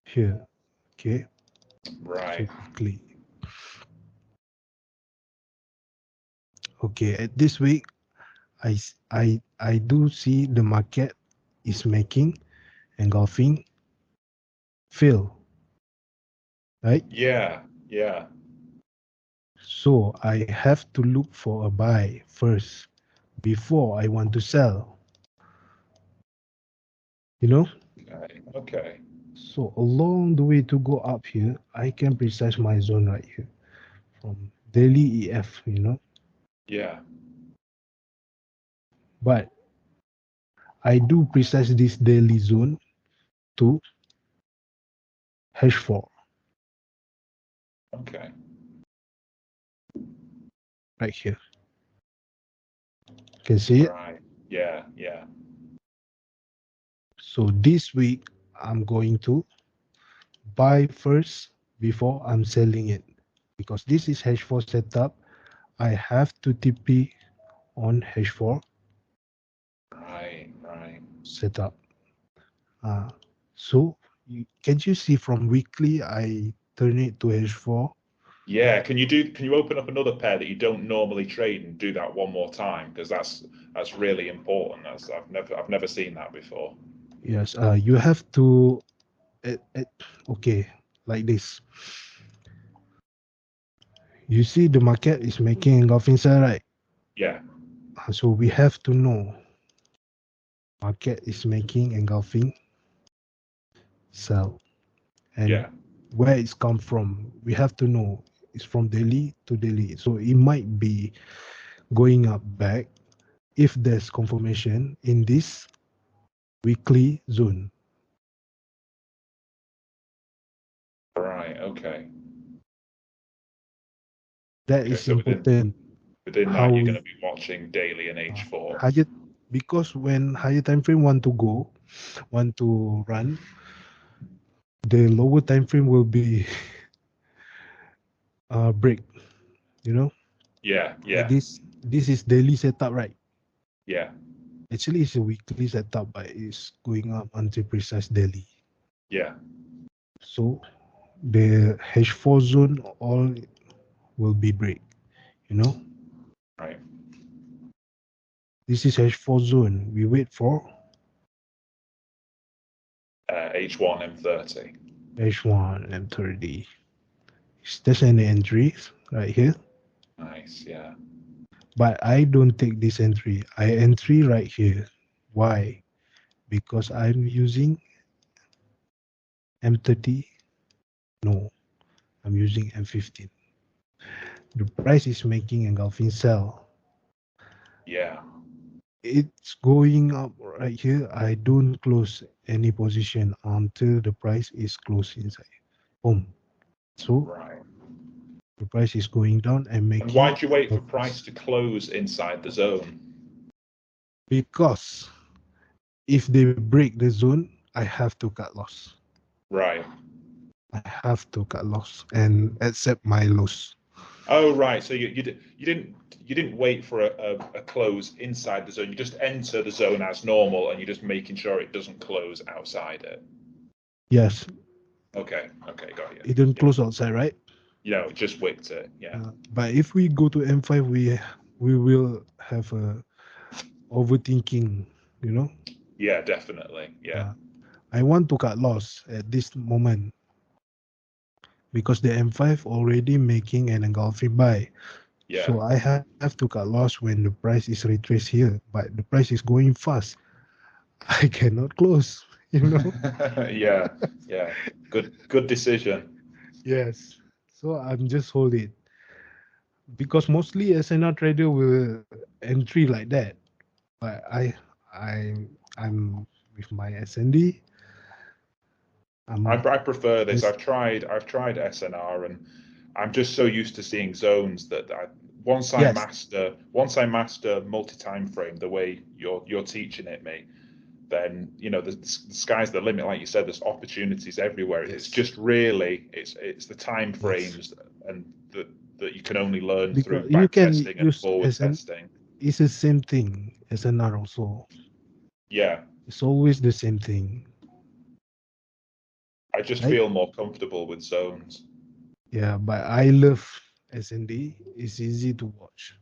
here. Okay. So right. quickly. Okay, at this week, I do see the market is making engulfing fill, right? Yeah, yeah. So I have to look for a buy first before I want to sell. You know? Okay, okay. So along the way to go up here, I can precise my zone right here from daily EF, you know. Yeah, But I do precise this daily zone to H4 okay. right here. Can see it? Right. Yeah, yeah. So this week I'm going to buy first before I'm selling it. Because this is H4 setup, I have to TP on H4 Right, right. setup. So can you see from weekly I turn it to H4? Yeah, can you open up another pair that you don't normally trade and do that one more time? Because that's really important. I've never seen that before. Yes, you have to okay, like this. You see the market is making engulfing sell, right? Yeah, So we have to know market is making engulfing sell and yeah. where it's come from. We have to know it's from daily to daily. So it might be going up back if there's confirmation in this weekly zone. Right, okay. That Okay, is so important. within How that you're going we to be watching daily and H4. higher, because when higher time frame want to go, want to run, the lower time frame will be break. You know, Yeah, like yeah, this is daily setup, right? yeah, Actually, it's a weekly setup, but it's going up until precise daily. yeah. So the H4 zone all will be break. You know, Right. this is H4 zone. We wait for H1 M30. H1 and 30. Is there any entries right here? Nice, yeah. But I don't take this entry. I entry right here. Why? Because I'm using M30. No, I'm using M15. The price is making engulfing sell. Yeah. it's going up right here. I don't close any position until the price is closed inside. Boom. So Right. the price is going down and And making. why do you wait for price to close inside the zone? Because if they break the zone, I have to cut loss. Right. I have to cut loss and accept my loss. Oh, right. So you didn't wait for a close inside the zone. You just enter the zone as normal, and you're just making sure it doesn't close outside it. Yes. Okay. Okay. Got you. It didn't close outside, right? Just wicked it. Yeah. But if we go to M5, we will have a overthinking, you know. Yeah, definitely. Yeah. I want to cut loss at this moment because the M5 already making an engulfing buy. Yeah. So I have to cut loss when the price is retraced here, but the price is going fast. I cannot close, you know. Yeah. Yeah. Good decision. Yes. So I'm just hold it because mostly SNR trader will entry like that. But I'm with my SND. I prefer this. I've tried SNR, and I'm just so used to seeing zones that once I master multi time frame the way you're teaching it me, then the sky's the limit. Like you said, there's opportunities everywhere. It's just really it's the time frames and that you can only learn because through you back can testing and use forward testing. It's the same thing SNR also. Yeah. It's always the same thing. I just feel more comfortable with zones. Yeah, but I love SND. It's easy to watch.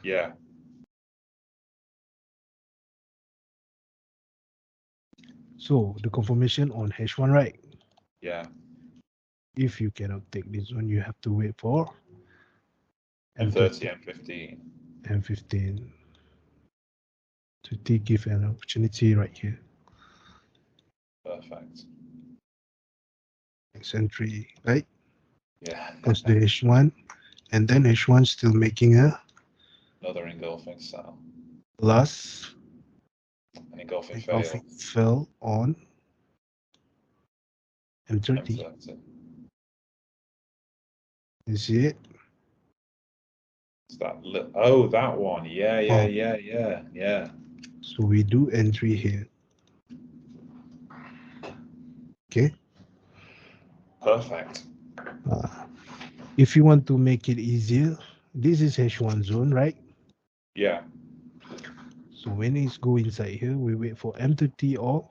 Yeah. So the confirmation on H1, right? Yeah. If you cannot take this one, you have to wait for M30, M15. M15 to give an opportunity right here. Perfect. Next entry, right? Yeah. Because the H1, and then H1 still making another engulfing sell. Last An engulfing fell on M30. You see it? It's that that one. Yeah. So we do entry here. Okay. Perfect. If you want to make it easier, this is H1 zone, right? Yeah. So when it's go inside here, we wait for M30 or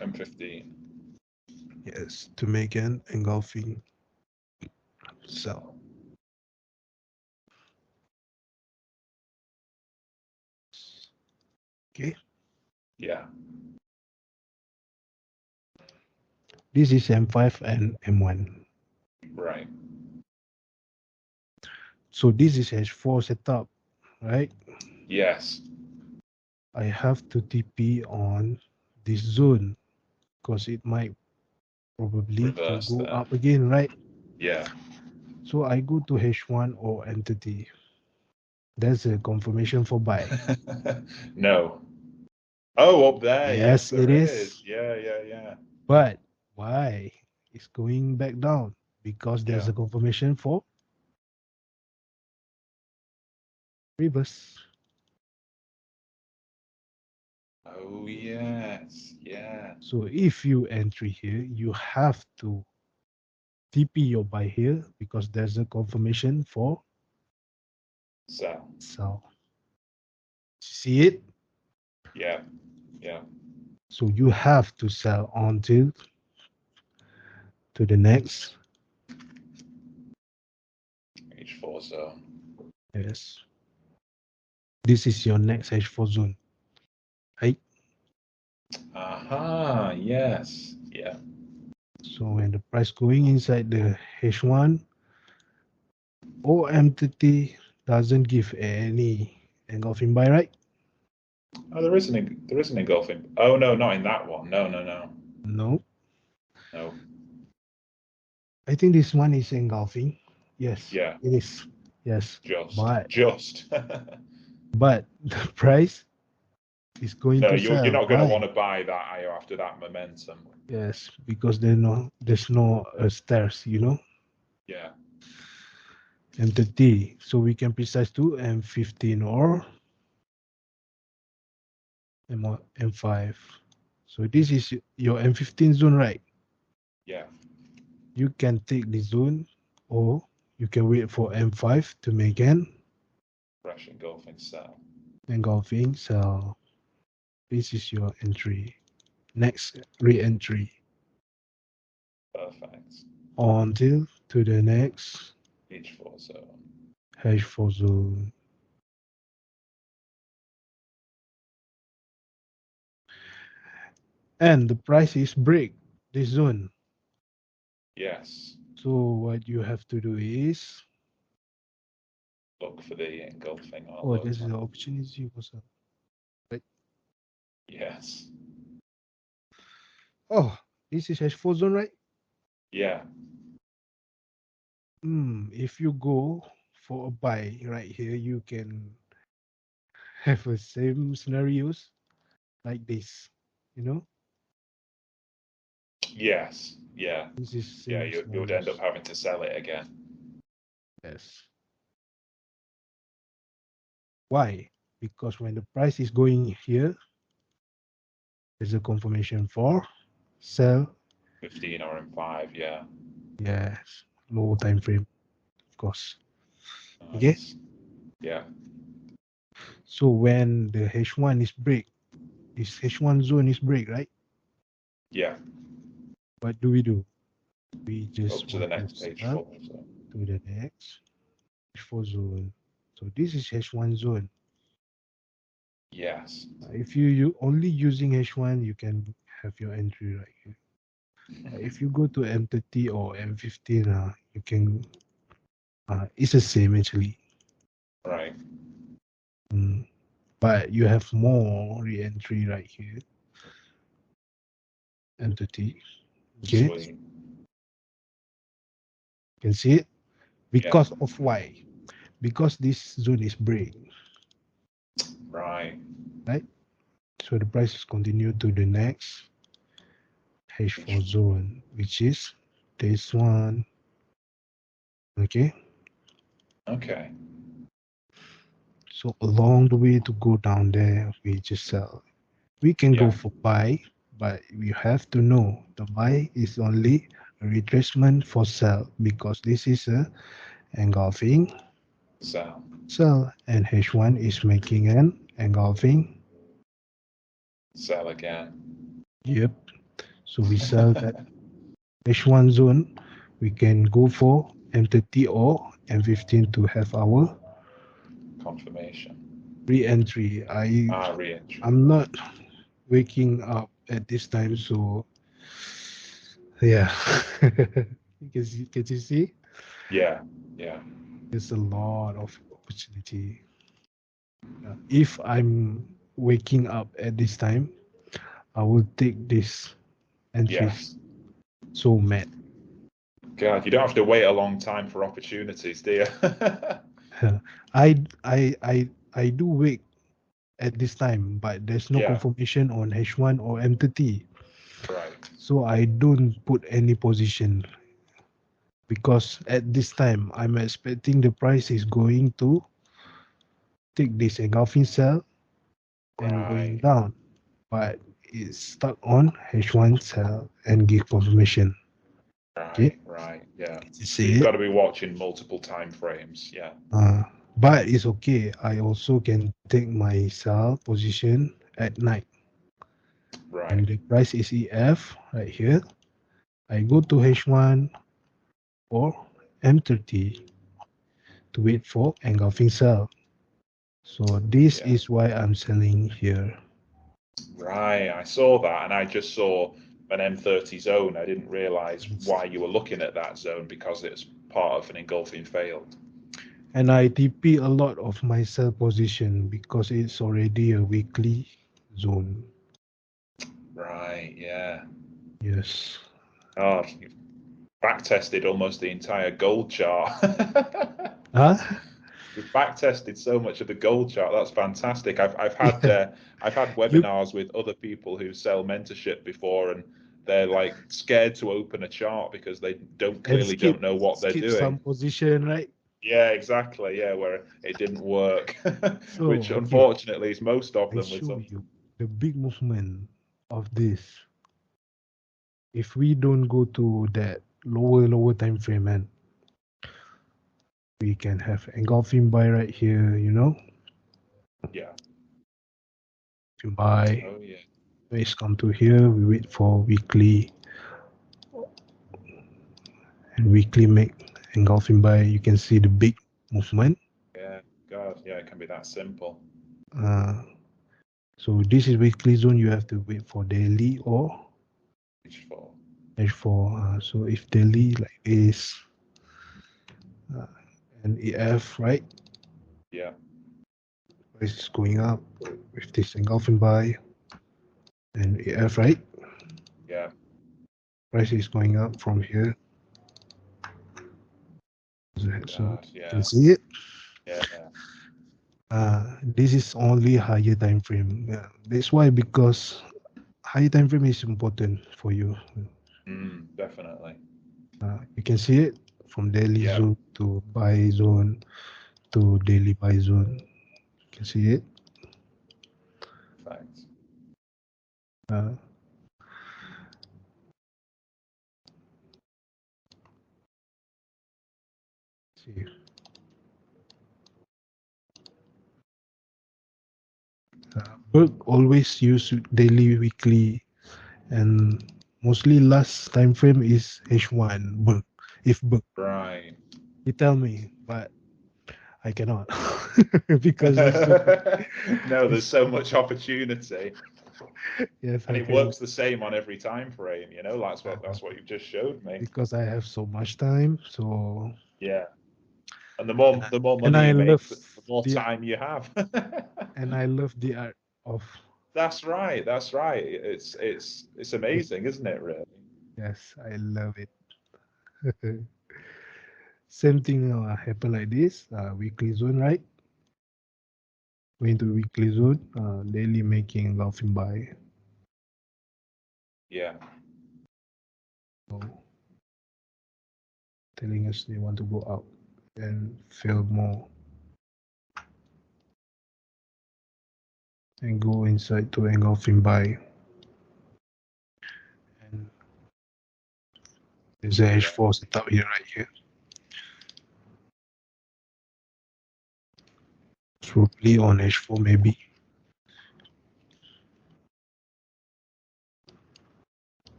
M15. Yes, to make an engulfing sell. Okay. Yeah. This is M5 and M1. Right. So this is H4 setup, right? Yes. I have to TP on this zone because it might probably reverse go there. up again, right? Yeah. So I go to H1 or entity. That's a confirmation for buy. No. Oh, up there. Yes, Yes, it there is. Yeah. But why? It's going back down because there's a confirmation for reverse. Oh, yes. Yeah. So if you entry here, you have to TP your buy here because there's a confirmation for sell. See it? Yeah. So you have to sell until to the next H4 zone. Yes. This is your next H4 zone. Right? Aha, yes. Yeah. So when the price going inside the H1 or MTT doesn't give any engulfing buy, right? Oh, there is an engulfing. Oh no, not in that one. No. No. No. I think this one is engulfing. Yes. Yeah. It is. Yes. Just. But Just. but the price It's going No, to you're sell. not going to Why? want to buy that, are you, after that momentum? Yes, because there's no stairs, you know. Yeah. M30. So we can precise to M15 or M5. So this is your M15 zone, right? Yeah. You can take the zone, or you can wait for M5 to make an Fresh engulfing sell. engulfing. So this is your entry. Next re-entry Perfect. until to the next H4 zone. H4 zone. And the price is break this zone. Yes. So what you have to do is, Look for the engulfing or oh, low this is time. the opportunity for some. Right? Yes. Oh, this is H4 zone, right? Yeah. If you go for a buy right here, you can have the same scenarios like this. You know, Yes. Yeah. this is Yeah. same You would end up scenarios. having to sell it again. Yes. Why? Because when the price is going here, there's a confirmation for sell. 15 or M5. Yeah. Yes, low time frame, of course. Okay. Nice. Yeah. So when the H1 is break, this H1 zone is break, right? Yeah. What do? We Up just to the want to next sell H4 zone. to the next H4 zone. So this is H1 zone. Yes. If you only using H1, you can have your entry right here. If you go to M30 or M15, you can. It's the same actually. Right. But you have more re-entry right here. M30. Okay, Sweet. you can see it. Yeah. Because of why? Because this zone is break, Right. right? So the prices continue to the next H4 zone, which is this one. Okay. Okay. So along the way to go down there, we just sell. We can go Yeah. for buy, but we have to know the buy is only a retracement for sell because this is a engulfing So. sell and H1 is making an engulfing. Sell again. Yep. So we sell that H1 zone. We can go for M30 or M15 to have our Confirmation. re-entry. Re-entry. I'm not waking up at this time, so yeah. Can you see? Yeah. Yeah. There's a lot of opportunity. If I'm waking up at this time, I will take this entries. Yes. So mad. God, you don't have to wait a long time for opportunities, do you? I do wake at this time, but there's no Yeah. confirmation on H1 or M30. Right. So I don't put any position because at this time I'm expecting the price is going to take this engulfing cell and going Right. down, but it's stuck on H1 cell and give confirmation. Okay, Right. Right. Yeah. you So see you've it. got to be watching multiple time frames. Yeah. But it's okay. I also can take my sell position at night. Right. And the price is EF right here. I go to H1 or M30 to wait for engulfing cell. So this Yeah. is why I'm selling here. Right. I saw that, and I just saw an M30 zone. I didn't realize why you were looking at that zone because it's part of an engulfing failed. And I TP a lot of my sell position because it's already a weekly zone. Right. Yeah. Yes. Oh, you've back tested almost the entire gold chart. Huh? We've back tested so much of the gold chart. That's fantastic. I've had Yeah. I've had You webinars with other people who sell mentorship before, and they're like scared to open a chart because they clearly don't know what they're skip doing. some position, right? Yeah, exactly. Yeah, where it didn't work, So which okay, unfortunately is most of I them with show some. you the big movement of this. If we don't go to that lower time frame, man, we can have engulfing buy right here, you know. Yeah. To buy, Oh yeah. it's come to here, we wait for weekly, and weekly make engulfing buy. You can see the big movement. Yeah. God. Yeah. It can be that simple. So this is weekly zone. You have to wait for daily or H4. H4. So if daily like this, and EF, right? Yeah. Price is going up with this engulfing buy, and EF, right? Yeah. Price is going up from here. So God. you Yeah. can see it. Yeah. This is only higher time frame. That's why, because higher time frame is important for you. Definitely. You can see it from daily Yeah. zone to buy zone to daily buy zone. You can see it. Thanks. See. Berg always use daily, weekly, and mostly last time frame is H1 Berg. If Berg, Right. you tell me, but I cannot because it's so, No, there's it's so much opportunity, yes, and I it can works the same on every time frame. You know, that's what you've just showed me. because I have so much time. So Yeah, and and the more and money I you love make, the more the time you have. the art of That's right. That's right. It's amazing, isn't it? Really. yes, I love it. Same thing happen like this. Weekly zone, right? Going to weekly zone, daily making laughing by. Yeah. So telling us they want to go out and feel more and go inside to engulfing by. And there's a H4 setup here, right here. Probably on H4 maybe.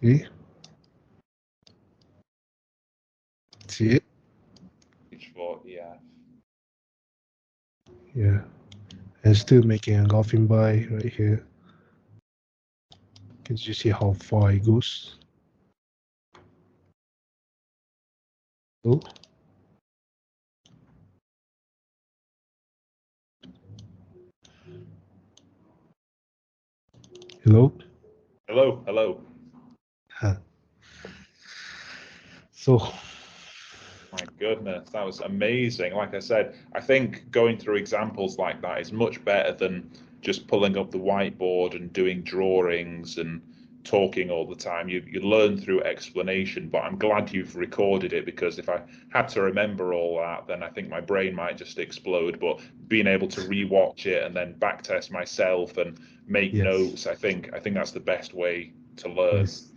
See? See it? H4. Yeah. Yeah. And still making engulfing by right here. Can you see how far it goes? Oh. Hello? Hello. Hello. Huh. So My goodness, that was amazing. Like I said, I think going through examples like that is much better than just pulling up the whiteboard and doing drawings and talking all the time. You learn through explanation, but I'm glad you've recorded it because if I had to remember all that, then I think my brain might just explode. But being able to rewatch it and then backtest myself and make yes. notes, I think that's the best way to learn. Yes.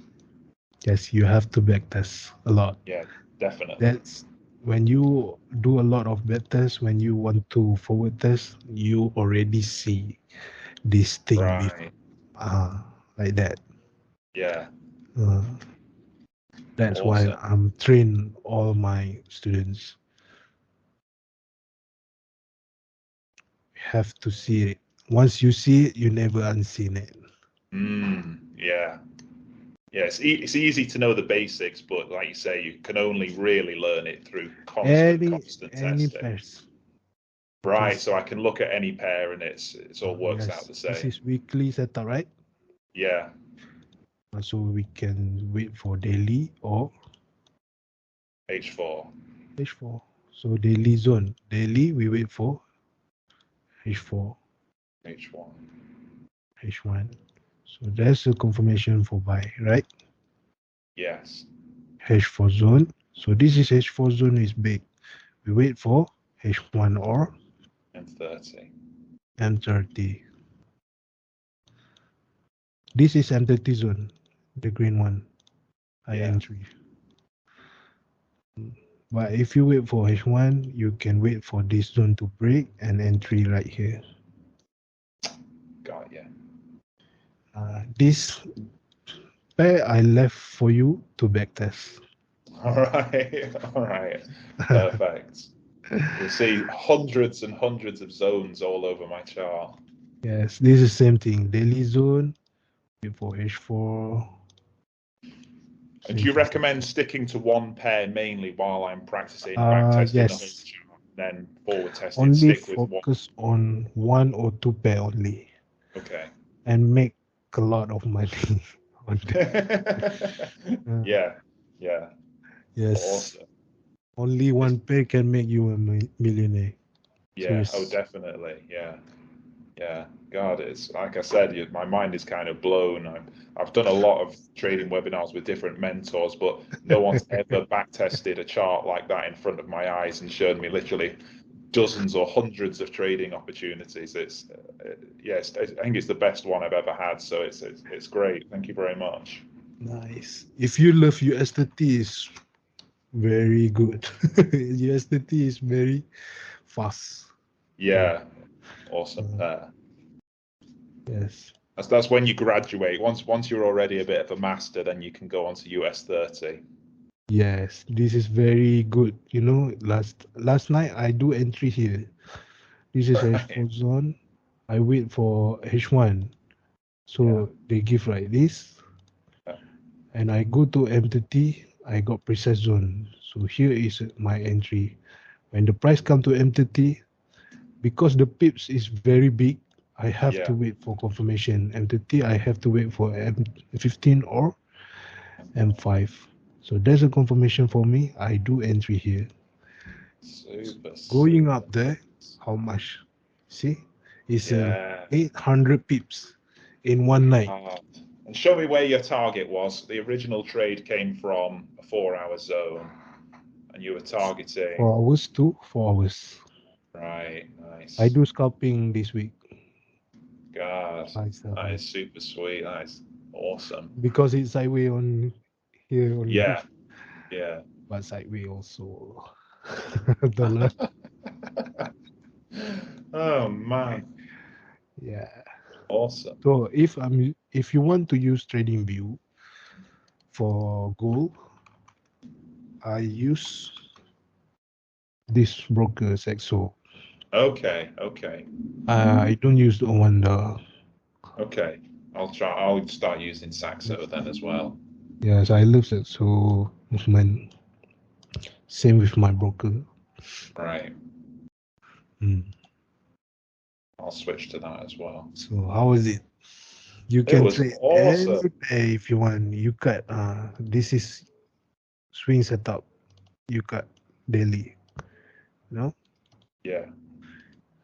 Yes, you have to backtest a lot. Yeah, definitely. That's when you do a lot of backtests, when you want to forward test, you already see this thing before. Right. Like that. Yeah. Uh, that's why Awesome. I'm train all my students. Have to see it. Once you see it, you never unseen it. Yeah. Yeah, it's easy to know the basics, but like you say, you can only really learn it through constant Any testing. pairs. Right, Just so I can look at any pair and it's all works out yes, the this same. is weekly setup, right? Yeah, So we can wait for daily or H4. H4. So daily zone. Daily, we wait for H4, H1. H1. So that's a confirmation for buy, right? Yes. H4 zone. So this is H4 zone is big. We wait for H1 or M30. M30. This is M30 zone, the green one. High entry. But if you wait for H1, you can wait for this zone to break and entry right here. Got you. This pair I left for you to backtest. All right. All right. Perfect. You'll see hundreds and hundreds of zones all over my chart. Yes, this is the same thing. Daily zone, wait for H4. And do you recommend sticking to one pair mainly while I'm practicing Yes. the whole chart, then forward testing? Only Stick with one. focus on one or two pair only. Okay. And make a lot of money on that. Yeah. Yeah. Yes. Awesome. Only one pair can make you a millionaire. Yeah. So Oh, definitely. Yeah. Yeah. God, it's like I said, my mind is kind of blown. I've done a lot of trading webinars with different mentors, but no one's ever back tested a chart like that in front of my eyes and shown me literally dozens or hundreds of trading opportunities. It's yes, I think it's the best one I've ever had. So it's great. Thank you very much. nice. If you love USDT, is very good. USDT is very fast. Yeah, awesome pair. Yes. That's when you graduate. Once you're already a bit of a master, then you can go on to US30. Yes, this is very good. You know, last night I do entry here. This is H4 zone. I wait for H1. So they give like this. And I go to M30, I got precise zone. So here is my entry. When the price come to M30, because the pips is very big, I have to wait for confirmation. M30, I have to wait for M15 or M5. So there's a confirmation for me. I do entry here. Super. Going up there, how much? See, it's 800 pips in one night. And show me where your target was. The original trade came from a 4-hour zone, and you were targeting 4 hours to 4 hours. Right, nice. I do scalping this week. God, that is super sweet. That is awesome. Because it's sideways on here only. Yeah, yeah. But sideways also. Dollar. Oh man. Yeah. Awesome. So if you want to use TradingView for gold, I use this broker EGSO. Okay, okay. I don't use the Wonder. Okay, I'll start using Saxo then as well. Yes, I love EGSO movement. Same with my broker. Right. I'll switch to that as well. So how is it? You can trade awesome. any day if you want. You cut. This is swing setup. You cut daily. No? Yeah.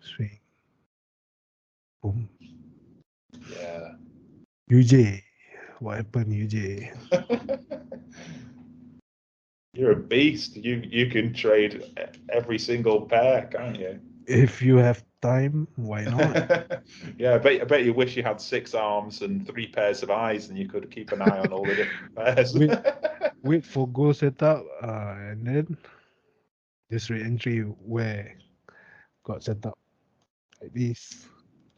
Swing. Boom. Yeah. UJ. What happened, UJ? You're a beast. You can trade every single pair, can't you? If you have time, why not? Yeah, I bet you wish you had 6 arms and 3 pairs of eyes, and you could keep an eye on all the different pairs. wait for goal setup, and then this re-entry where got set up like this.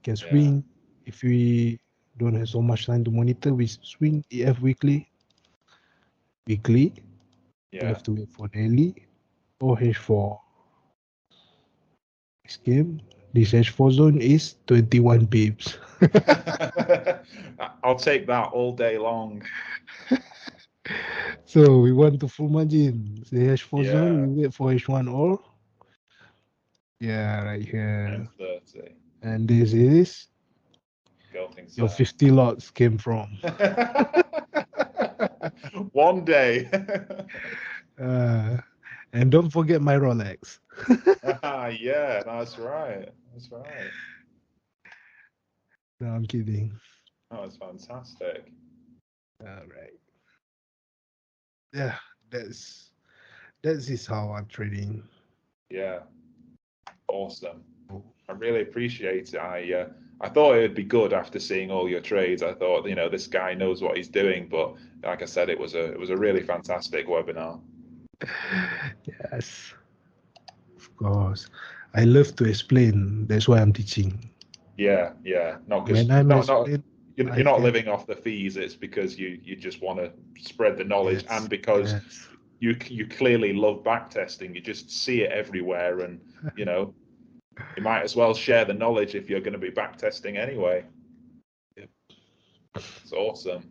Can swing. If we don't have so much time to monitor, we swing EF weekly. You have to wait for daily or H4. Next game, this H4 zone is 21 pips. I'll take that all day long. So we want to full margin. The H4 zone, we wait for H1 or right here. M30. And this is your 50 lots came from. One day. And don't forget my Rolex. Yeah, that's right. That's right. No, I'm kidding. Oh, it's fantastic. All right. Yeah, that's is how I'm trading. Yeah, awesome. Oh, I really appreciate it. I thought it would be good after seeing all your trades. I thought, this guy knows what he's doing, but like I said, it was a really fantastic webinar. yes, of course. I love to explain. That's why I'm teaching. Yeah, yeah. Not because When I'm not explain, you're I not can. living off the fees. It's because you just want to spread the knowledge, Yes, and because yes. you clearly love backtesting. You just see it everywhere, and you know you might as well share the knowledge if you're going to be backtesting anyway. Yep. It's awesome.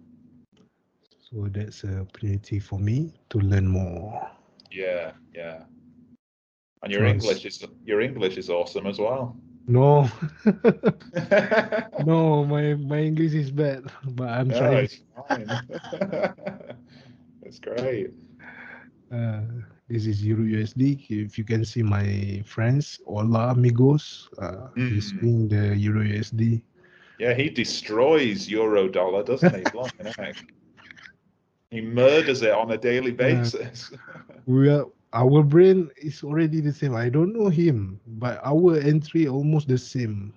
So that's an opportunity for me to learn more. Yeah, yeah. And Trans. your English is awesome as well. No, no, my English is bad, but I'm No, trying. it's fine. It's great. Uh, this is Euro USD. If you can see my friends, hola amigos. He's Mm. doing the Euro USD. Yeah, he destroys euro dollar, doesn't he? Blimey heck. He murders it on a daily Uh, basis. our brain is already the same. I don't know him, but our entry almost the same.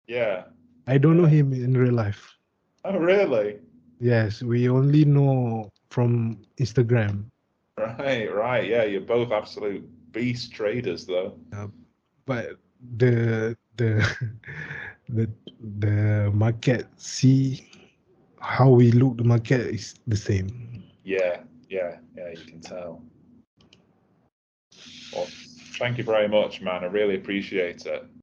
Yeah, I don't know yeah. him in real life. Oh, really? Yes, we only know from Instagram. Right, right. Yeah, you're both absolute beast traders, though. But the the the market see how we look the market is the same. Yeah, yeah, yeah, you can tell. Well, thank you very much, man. I really appreciate it.